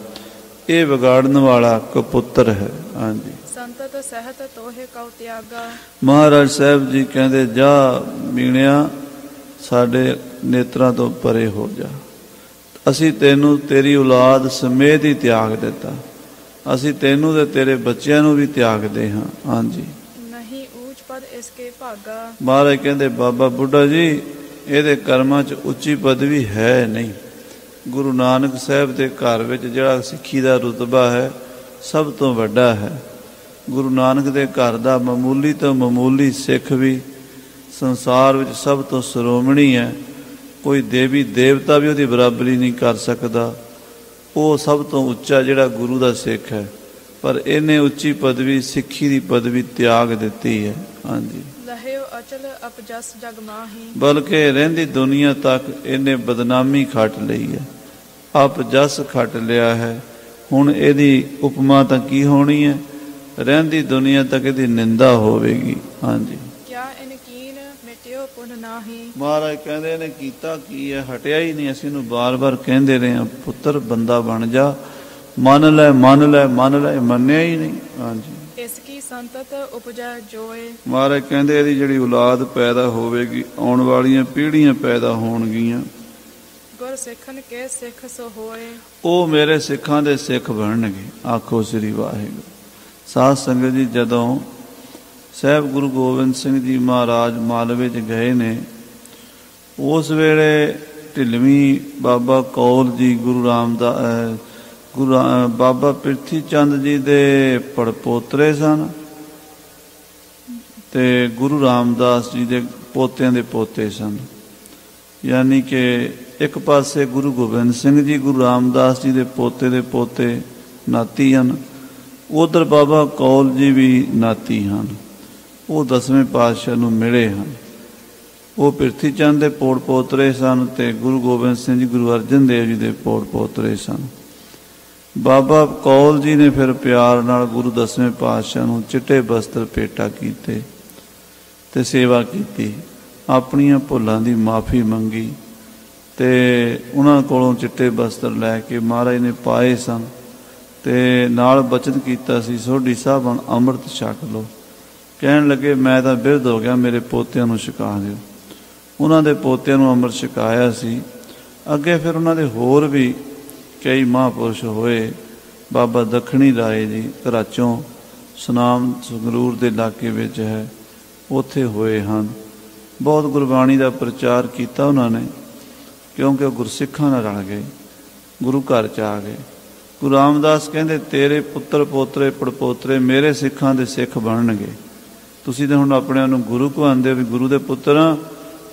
ਇਹ ਵਿਗਾੜਨ ਵਾਲਾ ਕਪੁੱਤਰ ਹੈ। ਹਾਂਜੀ। ਸੰਤਤ ਸਹਿਤ ਤੋਹੇ ਕਉ ਤਿਆਗਾ। ਮਹਾਰਾਜ ਸਾਹਿਬ ਜੀ ਕਹਿੰਦੇ ਜਾ ਮੀਣਿਆ, ਸਾਡੇ ਨੇਤਰਾਂ ਤੋਂ ਪਰੇ ਹੋ ਜਾ, ਅਸੀਂ ਤੈਨੂੰ ਤੇਰੀ ਔਲਾਦ ਸਮੇਤ ਹੀ ਤਿਆਗ ਦਿੱਤਾ, ਅਸੀਂ ਤੈਨੂੰ ਤੇ ਤੇਰੇ ਬੱਚਿਆਂ ਨੂੰ ਵੀ ਤਿਆਗਦੇ ਹਾਂ। ਹਾਂਜੀ। ਨਹੀਂ ਊਚ ਪਦ ਇਸਕੇ ਭਾਗਾ। ਮਹਾਰਾਜ ਕਹਿੰਦੇ ਬਾਬਾ ਬੁੱਢਾ ਜੀ ਇਹਦੇ ਕਰਮਾਂ 'ਚ ਉੱਚੀ ਪਦਵੀ ਹੈ ਨਹੀਂ। ਗੁਰੂ ਨਾਨਕ ਸਾਹਿਬ ਦੇ ਘਰ ਵਿੱਚ ਜਿਹੜਾ ਸਿੱਖੀ ਦਾ ਰੁਤਬਾ ਹੈ ਸਭ ਤੋਂ ਵੱਡਾ ਹੈ। ਗੁਰੂ ਨਾਨਕ ਦੇ ਘਰ ਦਾ ਮਾਮੂਲੀ ਤੋਂ ਮਾਮੂਲੀ ਸਿੱਖ ਵੀ ਸੰਸਾਰ ਵਿੱਚ ਸਭ ਤੋਂ ਸ਼੍ਰੋਮਣੀ ਹੈ। ਕੋਈ ਦੇਵੀ ਦੇਵਤਾ ਵੀ ਉਹਦੀ ਬਰਾਬਰੀ ਨਹੀਂ ਕਰ ਸਕਦਾ। ਉਹ ਸਭ ਤੋਂ ਉੱਚਾ ਜਿਹੜਾ ਗੁਰੂ ਦਾ ਸਿੱਖ ਹੈ, ਪਰ ਇਹਨੇ ਉੱਚੀ ਪਦਵੀ, ਸਿੱਖੀ ਦੀ ਪਦਵੀ ਤਿਆਗ ਦਿੱਤੀ ਹੈ। ਹਾਂਜੀ। ਬਲਕਿ ਰਹਿੰਦੀ ਦੁਨੀਆ ਤੱਕ ਇਹਨੇ ਬਦਨਾਮੀ ਖੱਟ ਲਈ ਹੈ, ਅਪ ਜਸ ਖੱਟ ਲਿਆ ਹੈ। ਹੁਣ ਇਹਦੀ ਉਪਮਾ ਤਾਂ ਕੀ ਹੋਣੀ ਹੈ, ਰਹਿੰਦੀ ਦੁਨੀਆ ਤੱਕ ਇਹਦੀ ਨਿੰਦਾ ਹੋਵੇਗੀ। ਹਾਂਜੀ। ਮਹਾਰਾਜ ਕਹਿੰਦੇ ਇਹਨੇ ਕੀਤਾ ਕੀ ਹੈ, ਹਟਿਆ ਹੀ ਨਹੀਂ। ਅਸੀਂ ਇਹਨੂੰ ਬਾਰ ਬਾਰ ਕਹਿੰਦੇ ਰਹੇ ਹਾਂ ਪੁੱਤਰ ਬੰਦਾ ਬਣ ਜਾ, ਮੰਨ ਲੈ, ਮੰਨ ਲੈ, ਮੰਨ ਲੈ, ਮੰਨਿਆ ਹੀ ਨਹੀਂ। ਹਾਂਜੀ। ਇਸ ਕੀ ਸੰਤਤ ਉਪਜੈ ਜੋਏ। ਮਹਾਰਾਜ ਕਹਿੰਦੇ ਇਹਦੀ ਜਿਹੜੀ ਔਲਾਦ ਪੈਦਾ ਹੋਵੇਗੀ, ਆਉਣ ਵਾਲੀਆਂ ਪੀੜ੍ਹੀਆਂ ਪੈਦਾ ਹੋਣਗੀਆਂ, ਗੁਰ ਸਿੱਖਨ ਕੇ ਸਿੱਖ ਸੋ ਹੋਏ, ਉਹ ਮੇਰੇ ਸਿੱਖਾਂ ਦੇ ਸਿੱਖ ਬਣਨਗੇ। ਆਖੋ ਸ੍ਰੀ ਵਾਹਿਗੁਰੂ। ਸਾਧ ਸੰਗਤ ਜੀ, ਜਦੋਂ ਸਾਹਿਬ ਗੁਰੂ ਗੋਬਿੰਦ ਸਿੰਘ ਜੀ ਮਹਾਰਾਜ ਮਾਲਵੇ 'ਚ ਗਏ ਨੇ, ਉਸ ਵੇਲੇ ਢਿੱਲਵੀਂ ਬਾਬਾ ਕੌਲ ਜੀ ਗੁਰੂ ਰਾਮਦਾਸ, ਬਾਬਾ ਪ੍ਰਿਥੀ ਚੰਦ ਜੀ ਦੇ ਪੜਪੋਤਰੇ ਸਨ, ਤੇ ਗੁਰੂ ਰਾਮਦਾਸ ਜੀ ਦੇ ਪੋਤਿਆਂ ਦੇ ਪੋਤੇ ਸਨ। ਯਾਨੀ ਕਿ ਇੱਕ ਪਾਸੇ ਗੁਰੂ ਗੋਬਿੰਦ ਸਿੰਘ ਜੀ ਗੁਰੂ ਰਾਮਦਾਸ ਜੀ ਦੇ ਪੋਤੇ ਦੇ ਪੋਤੇ ਨਾਤੀ ਹਨ, ਉਧਰ ਬਾਬਾ ਕੌਲ ਜੀ ਵੀ ਨਾਤੀ ਹਨ। ਉਹ 10ਵੇਂ ਪਾਤਸ਼ਾਹ ਨੂੰ ਮਿਲੇ ਹਨ। ਉਹ ਪ੍ਰਿਥੀ ਚੰਦ ਦੇ ਪੋੜ ਪੋਤਰੇ ਸਨ ਤੇ ਗੁਰੂ ਗੋਬਿੰਦ ਸਿੰਘ ਜੀ ਗੁਰੂ ਅਰਜਨ ਦੇਵ ਜੀ ਦੇ ਪੋੜ ਪੋਤਰੇ ਸਨ। ਬਾਬਾ ਕੌਲ ਜੀ ਨੇ ਫਿਰ ਪਿਆਰ ਨਾਲ ਗੁਰੂ 10ਵੇਂ ਪਾਤਸ਼ਾਹ ਨੂੰ ਚਿੱਟੇ ਬਸਤਰ ਭੇਟਾ ਕੀਤੇ ਤੇ ਸੇਵਾ ਕੀਤੀ, ਆਪਣੀਆਂ ਭੁੱਲਾਂ ਦੀ ਮਾਫੀ ਮੰਗੀ ਤੇ ਉਹਨਾਂ ਕੋਲੋਂ ਚਿੱਟੇ ਬਸਤਰ ਲੈ ਕੇ ਮਹਾਰਾਜ ਨੇ ਪਾਏ ਸਨ ਤੇ ਨਾਲ ਬਚਨ ਕੀਤਾ ਸੀ, ਸੋਢੀ ਸਾਹਿਬ ਹੁਣ ਅੰਮ੍ਰਿਤ ਛਕ ਲਓ। ਕਹਿਣ ਲੱਗੇ ਮੈਂ ਤਾਂ ਬਿਰਧ ਹੋ ਗਿਆ, ਮੇਰੇ ਪੋਤਿਆਂ ਨੂੰ ਛਕਾ ਦਿਓ। ਉਹਨਾਂ ਦੇ ਪੋਤਿਆਂ ਨੂੰ ਅੰਮ੍ਰਿਤ ਛਕਾਇਆ ਸੀ। ਅੱਗੇ ਫਿਰ ਉਹਨਾਂ ਦੇ ਹੋਰ ਵੀ ਕਈ ਮਹਾਂਪੁਰਸ਼ ਹੋਏ। ਬਾਬਾ ਦੱਖਣੀ ਰਾਏ ਜੀ ਘਰਾਚੋਂ ਸੁਨਾਮ ਸੰਗਰੂਰ ਦੇ ਇਲਾਕੇ ਵਿੱਚ ਹੈ, ਉੱਥੇ ਹੋਏ ਹਨ। ਬਹੁਤ ਗੁਰਬਾਣੀ ਦਾ ਪ੍ਰਚਾਰ ਕੀਤਾ ਉਹਨਾਂ ਨੇ, ਕਿਉਂਕਿ ਉਹ ਗੁਰਸਿੱਖਾਂ ਨਾਲ ਰਲ ਗਏ, ਗੁਰੂ ਘਰ 'ਚ ਆ ਗਏ। ਗੁਰੂ ਰਾਮਦਾਸ ਕਹਿੰਦੇ ਤੇਰੇ ਪੁੱਤਰ ਪੋਤਰੇ ਪੜਪੋਤਰੇ ਮੇਰੇ ਸਿੱਖਾਂ ਦੇ ਸਿੱਖ ਬਣਨਗੇ। ਤੁਸੀਂ ਤਾਂ ਹੁਣ ਆਪਣੇ ਨੂੰ ਗੁਰੂ ਕਹਾਉਂਦੇ ਹੋ ਵੀ ਗੁਰੂ ਦੇ ਪੁੱਤਰ ਆ,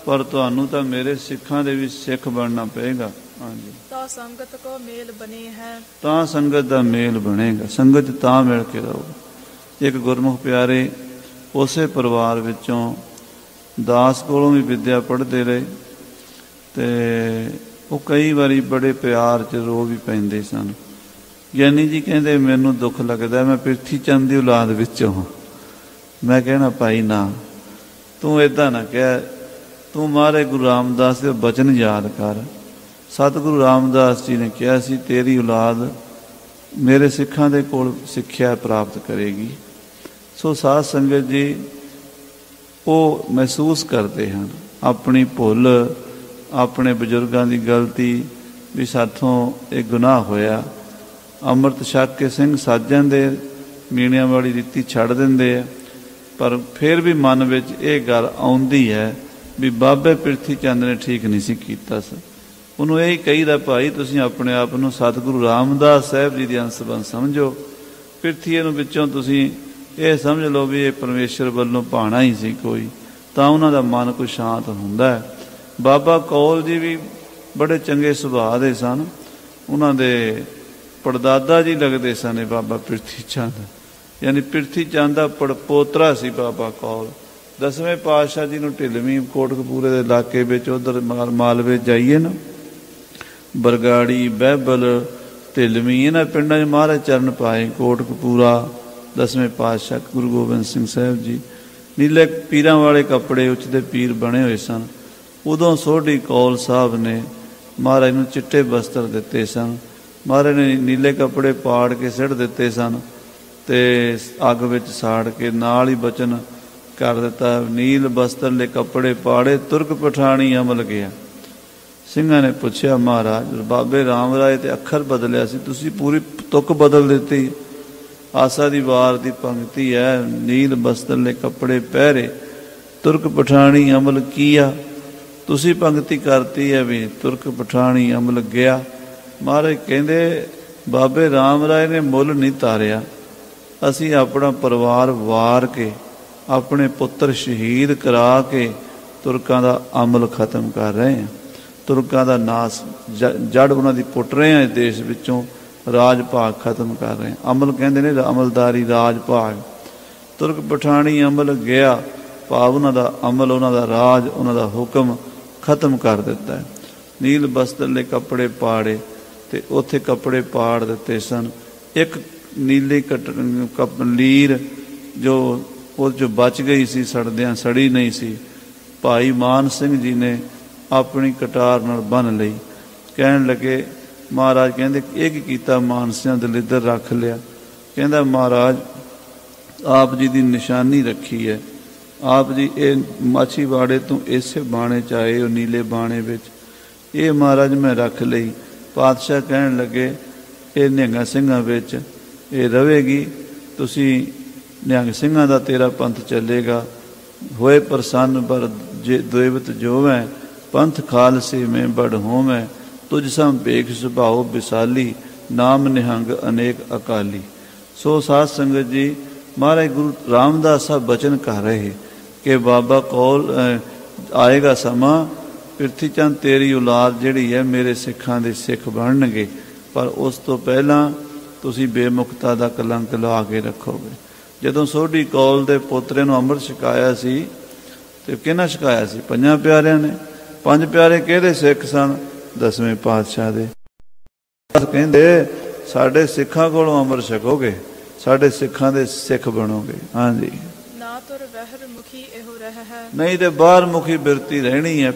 ਪਰ ਤੁਹਾਨੂੰ ਤਾਂ ਮੇਰੇ ਸਿੱਖਾਂ ਦੇ ਵੀ ਸਿੱਖ ਬਣਨਾ ਪਏਗਾ। ਹਾਂਜੀ। ਤਾਂ ਸੰਗਤ ਕੋ ਮੇਲ ਬਣੇ ਹੈ, ਤਾਂ ਸੰਗਤ ਦਾ ਮੇਲ ਬਣੇਗਾ। ਸੰਗਤ ਤਾਂ ਮਿਲ ਕੇ ਰਹੋ। ਇੱਕ ਗੁਰਮੁਖ ਪਿਆਰੇ ਉਸੇ ਪਰਿਵਾਰ ਵਿੱਚੋਂ ਦਾਸ ਕੋਲੋਂ ਵੀ ਵਿੱਦਿਆ ਪੜ੍ਹਦੇ ਰਹੇ ਤੇ ਉਹ ਕਈ ਵਾਰੀ ਬੜੇ ਪਿਆਰ 'ਚ ਰੋ ਵੀ ਪੈਂਦੇ ਸਨ। ਗਿਆਨੀ ਜੀ ਕਹਿੰਦੇ ਮੈਨੂੰ ਦੁੱਖ ਲੱਗਦਾ, ਮੈਂ ਪ੍ਰਿਥੀ ਚੰਦ ਦੀ ਔਲਾਦ ਵਿੱਚੋਂ ਹਾਂ। ਮੈਂ ਕਹਿਣਾ ਭਾਈ ਨਾ, ਤੂੰ ਇੱਦਾਂ ਨਾ ਕਹਿ, ਤੂੰ ਮਹਾਰਾਜ ਗੁਰੂ ਰਾਮਦਾਸ ਦੇ ਬਚਨ ਯਾਦ ਕਰ। ਸਤਿਗੁਰੂ ਰਾਮਦਾਸ ਜੀ ਨੇ ਕਿਹਾ ਸੀ ਤੇਰੀ ਔਲਾਦ ਮੇਰੇ ਸਿੱਖਾਂ ਦੇ ਕੋਲ ਸਿੱਖਿਆ ਪ੍ਰਾਪਤ ਕਰੇਗੀ। ਸੋ ਸਾਧ ਸੰਗਤ ਜੀ ਉਹ ਮਹਿਸੂਸ ਕਰਦੇ ਹਨ ਆਪਣੀ ਭੁੱਲ, ਆਪਣੇ ਬਜ਼ੁਰਗਾਂ ਦੀ ਗਲਤੀ ਵੀ ਸਾਥੋਂ ਇਹ ਗੁਨਾਹ ਹੋਇਆ। ਅੰਮ੍ਰਿਤ ਛਕ ਕੇ ਸਿੰਘ ਸੱਜ ਜਾਂਦੇ ਮੀਣਿਆਂ ਵਾਲੀ ਰੀਤੀ ਛੱਡ ਦਿੰਦੇ ਆ। ਪਰ ਫਿਰ ਵੀ ਮਨ ਵਿੱਚ ਇਹ ਗੱਲ ਆਉਂਦੀ ਹੈ ਵੀ ਬਾਬੇ ਪ੍ਰਿਥੀ ਚੰਦ ਨੇ ਠੀਕ ਨਹੀਂ ਸੀ ਕੀਤਾ ਸੀ। ਉਹਨੂੰ ਇਹ ਕਹੀਦਾ, ਭਾਈ ਤੁਸੀਂ ਆਪਣੇ ਆਪ ਨੂੰ ਸਤਿਗੁਰੂ ਰਾਮਦਾਸ ਸਾਹਿਬ ਜੀ ਦੀ ਅੰਸ਼-ਬੰਸ ਸਮਝੋ। ਪ੍ਰਿਥੀ ਨੂੰ ਵਿੱਚੋਂ ਤੁਸੀਂ ਇਹ ਸਮਝ ਲਓ ਵੀ ਇਹ ਪਰਮੇਸ਼ਰ ਵੱਲੋਂ ਭਾਣਾ ਹੀ ਸੀ ਕੋਈ, ਤਾਂ ਉਹਨਾਂ ਦਾ ਮਨ ਕੋਈ ਸ਼ਾਂਤ ਹੁੰਦਾ ਹੈ। ਬਾਬਾ ਕੌਲ ਜੀ ਵੀ ਬੜੇ ਚੰਗੇ ਸੁਭਾਅ ਦੇ ਸਨ। ਉਹਨਾਂ ਦੇ ਪੜਦਾਦਾ ਜੀ ਲੱਗਦੇ ਸਨ ਬਾਬਾ ਪ੍ਰਿਥੀ ਚੰਦ, ਯਾਨੀ ਪ੍ਰਿਥੀ ਚੰਦ ਦਾ ਪੜਪੋਤਰਾ ਸੀ ਬਾਬਾ ਕੌਲ। 10ਵੇਂ ਪਾਤਸ਼ਾਹ ਜੀ ਨੂੰ ਢਿੱਲਵੀਂ ਕੋਟਕਪੂਰੇ ਦੇ ਇਲਾਕੇ ਵਿੱਚ, ਉੱਧਰ ਮਾਲਵੇ ਜਾਈਏ ਨਾ, ਬਰਗਾੜੀ, ਬਹਿਬਲ, ਢਿੱਲਵੀਂ, ਇਹਨਾਂ ਪਿੰਡਾਂ 'ਚ ਮਹਾਰਾਜ ਚਰਨ ਪਾਏ। ਕੋਟਕਪੂਰਾ 10ਵੇਂ ਪਾਤਸ਼ਾਹ ਗੁਰੂ ਗੋਬਿੰਦ ਸਿੰਘ ਸਾਹਿਬ ਜੀ ਨੀਲੇ ਪੀਰਾਂ ਵਾਲੇ ਕੱਪੜੇ ਉੱਚ ਦੇ ਪੀਰ ਬਣੇ ਹੋਏ ਸਨ। ਉਦੋਂ ਸੋਢੀ ਕੌਲ ਸਾਹਿਬ ਨੇ ਮਹਾਰਾਜ ਨੂੰ ਚਿੱਟੇ ਬਸਤਰ ਦਿੱਤੇ ਸਨ। ਮਹਾਰਾਜ ਨੇ ਨੀਲੇ ਕੱਪੜੇ ਪਾੜ ਕੇ ਸਿੱਟ ਦਿੱਤੇ ਸਨ ਅਤੇ ਅੱਗ ਵਿੱਚ ਸਾੜ ਕੇ ਨਾਲ ਹੀ ਬਚਨ ਕਰ ਦਿੱਤਾ, ਨੀਲ ਬਸਤਰ ਲੈ ਕੱਪੜੇ ਪਾੜੇ ਤੁਰਕ ਪਠਾਣੀ ਅਮਲ ਗਿਆ। ਸਿੰਘਾਂ ਨੇ ਪੁੱਛਿਆ, ਮਹਾਰਾਜ ਬਾਬੇ ਰਾਮ ਰਾਏ ਤੇ ਅੱਖਰ ਬਦਲਿਆ ਸੀ, ਤੁਸੀਂ ਪੂਰੀ ਤੁਕ ਬਦਲ ਦਿੱਤੀ। ਆਸਾ ਦੀ ਵਾਰ ਦੀ ਪੰਕਤੀ ਹੈ, ਨੀਲ ਬਸਤਰ ਲੈ ਕੱਪੜੇ ਪਹਿਰੇ ਤੁਰਕ ਪਠਾਣੀ ਅਮਲ ਕੀਆ। ਤੁਸੀਂ ਪੰਕਤੀ ਕਰਤੀ ਹੈ ਵੀ ਤੁਰਕ ਪਠਾਣੀ ਅਮਲ ਗਿਆ। ਮਹਾਰਾਜ ਕਹਿੰਦੇ ਬਾਬੇ ਰਾਮ ਰਾਏ ਨੇ ਮੁੱਲ ਨਹੀਂ ਤਾਰਿਆ। ਅਸੀਂ ਆਪਣਾ ਪਰਿਵਾਰ ਵਾਰ ਕੇ, ਆਪਣੇ ਪੁੱਤਰ ਸ਼ਹੀਦ ਕਰਾ ਕੇ ਤੁਰਕਾਂ ਦਾ ਅਮਲ ਖਤਮ ਕਰ ਰਹੇ ਹਾਂ। ਤੁਰਕਾਂ ਦਾ ਨਾਸ ਜੜ ਉਹਨਾਂ ਦੀ ਪੁੱਟ ਰਹੇ ਹਾਂ। ਇਸ ਦੇਸ਼ ਵਿੱਚੋਂ ਰਾਜ ਭਾਗ ਖਤਮ ਕਰ ਰਹੇ ਹਾਂ। ਅਮਲ ਕਹਿੰਦੇ ਨੇ ਅਮਲਦਾਰੀ, ਰਾਜ ਭਾਗ। ਤੁਰਕ ਪਠਾਣੀ ਅਮਲ ਗਿਆ, ਭਾਵ ਉਹਨਾਂ ਦਾ ਅਮਲ, ਉਹਨਾਂ ਦਾ ਰਾਜ, ਉਹਨਾਂ ਦਾ ਹੁਕਮ ਖਤਮ ਕਰ ਦਿੱਤਾ ਹੈ। ਨੀਲ ਬਸਤਰ ਲੈ ਕੱਪੜੇ ਪਾੜੇ, ਅਤੇ ਉੱਥੇ ਕੱਪੜੇ ਪਾੜ ਦਿੱਤੇ ਸਨ। ਇੱਕ ਨੀਲੀ ਲੀਰ ਜੋ ਉਹ 'ਚੋਂ ਬਚ ਗਈ ਸੀ, ਸੜਦਿਆਂ ਸੜੀ ਨਹੀਂ ਸੀ। ਭਾਈ ਮਾਨ ਸਿੰਘ ਜੀ ਨੇ ਆਪਣੀ ਕਟਾਰ ਨਾਲ ਬੰਨ੍ਹ ਲਈ। ਕਹਿਣ ਲੱਗੇ, ਮਹਾਰਾਜ ਕਹਿੰਦੇ ਇਹ ਕੀ ਕੀਤਾ? ਮਾਨ ਸਿੰਘ ਦਲਿੱਦਰ ਰੱਖ ਲਿਆ। ਕਹਿੰਦਾ, ਮਹਾਰਾਜ ਆਪ ਜੀ ਦੀ ਨਿਸ਼ਾਨੀ ਰੱਖੀ ਹੈ। ਆਪ ਜੀ ਇਹ ਮਾਛੀਵਾੜੇ ਤੋਂ ਇਸੇ ਬਾਣੇ 'ਚ ਆਏ, ਉਹ ਨੀਲੇ ਬਾਣੇ ਵਿੱਚ, ਇਹ ਮਹਾਰਾਜ ਮੈਂ ਰੱਖ ਲਈ। ਪਾਤਸ਼ਾਹ ਕਹਿਣ ਲੱਗੇ, ਇਹ ਨਿਹੰਗਾਂ ਸਿੰਘਾਂ ਵਿੱਚ ਇਹ ਰਵੇਗੀ, ਤੁਸੀਂ ਨਿਹੰਗ ਸਿੰਘਾਂ ਦਾ ਤੇਰਾ ਪੰਥ ਚੱਲੇਗਾ। ਹੋਏ ਪ੍ਰਸੰਨ ਪਰ ਜੇ ਦੇਵਤ ਜੋਵੈ, ਪੰਥ ਖਾਲਸੇ ਮੈਂ ਬੜ ਹੋਵੈ, ਤੁਝ ਸਮ ਭੇਖ ਸੁਭਾਉ ਵਿਸਾਲੀ, ਨਾਮ ਨਿਹੰਗ ਅਨੇਕ ਅਕਾਲੀ। ਸੋ ਸਾਧ ਸੰਗਤ ਜੀ, ਮਹਾਰਾਜ ਗੁਰੂ ਰਾਮਦਾਸ ਸਾਹਿਬ ਬਚਨ ਕਰ ਰਹੇ ਕਿ ਬਾਬਾ ਕੌਲ ਆਏਗਾ ਸਮਾਂ, ਪ੍ਰਿਥੀ ਚੰਦ ਤੇਰੀ ਔਲਾਦ ਜਿਹੜੀ ਹੈ ਮੇਰੇ ਸਿੱਖਾਂ ਦੇ ਸਿੱਖ ਬਣਨਗੇ, ਪਰ ਉਸ ਤੋਂ ਪਹਿਲਾਂ ਤੁਸੀਂ ਬੇਮੁਖਤਾ ਦਾ ਕਲੰਕ ਲਾ ਕੇ ਰੱਖੋਗੇ। ਜਦੋਂ ਸੋਢੀ ਕੌਲ ਦੇ ਪੋਤਰੇ ਨੂੰ ਅੰਮ੍ਰਿਤ ਛਕਾਇਆ ਸੀ, ਤੇ ਕਿਹਨਾਂ ਛਕਾਇਆ ਸੀ? 5 ਪਿਆਰਿਆਂ ਨੇ। 5 ਪਿਆਰੇ ਕਿਹਦੇ ਸਿੱਖ ਸਨ? 10ਵੇਂ ਪਾਤਸ਼ਾਹ ਦੇ। ਕਹਿੰਦੇ ਸਾਡੇ ਸਿੱਖਾਂ ਕੋਲੋਂ ਅੰਮ੍ਰਿਤ ਛਕੋਗੇ, ਸਾਡੇ ਸਿੱਖਾਂ ਦੇ ਸਿੱਖ ਬਣੋਗੇ। ਹਾਂਜੀ, ਨਾ ਤੁਰ ਬਹਿਰ ਮੁਖੀ ਇਹੋ ਰਹਿ ਹੈ, ਨਹੀਂ ਤੇ ਬਾਹਰ ਮੁਖੀ ਬਿਰਤੀ ਰਹਿਣੀ ਹੈ।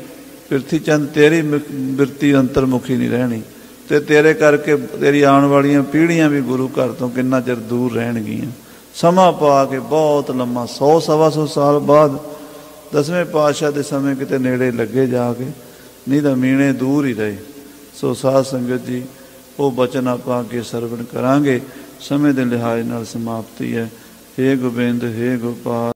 ਪ੍ਰਿਥੀ ਚੰਦ ਤੇਰੀ ਬਿਰਤੀ ਅੰਤਰਮੁਖੀ ਨਹੀਂ ਰਹਿਣੀ, ਤੇ ਤੇਰੇ ਕਰਕੇ ਤੇਰੀ ਆਉਣ ਵਾਲੀਆਂ ਪੀੜ੍ਹੀਆਂ ਵੀ ਗੁਰੂ ਘਰ ਤੋਂ ਕਿੰਨਾ ਚਿਰ ਦੂਰ ਰਹਿਣਗੀਆਂ। ਸਮਾਂ ਪਾ ਕੇ ਬਹੁਤ ਲੰਮਾ 100 ਸਵਾ 100 ਸਾਲ ਬਾਅਦ 10ਵੇਂ ਪਾਤਸ਼ਾਹ ਦੇ ਸਮੇਂ ਕਿਤੇ ਨੇੜੇ ਲੱਗੇ ਜਾ ਕੇ, ਨਹੀਂ ਤਾਂ ਮੀਣੇ ਦੂਰ ਹੀ ਰਹੇ। ਸੋ ਸਾਧ ਸੰਗਤ ਜੀ, ਉਹ ਬਚਨ ਆਪਾਂ ਅੱਗੇ ਸਰਵਣ ਕਰਾਂਗੇ। ਸਮੇਂ ਦੇ ਲਿਹਾਜ਼ ਨਾਲ ਸਮਾਪਤੀ ਹੈ। ਹੇ ਗੋਬਿੰਦ, ਹੇ ਗੋਪਾਲ।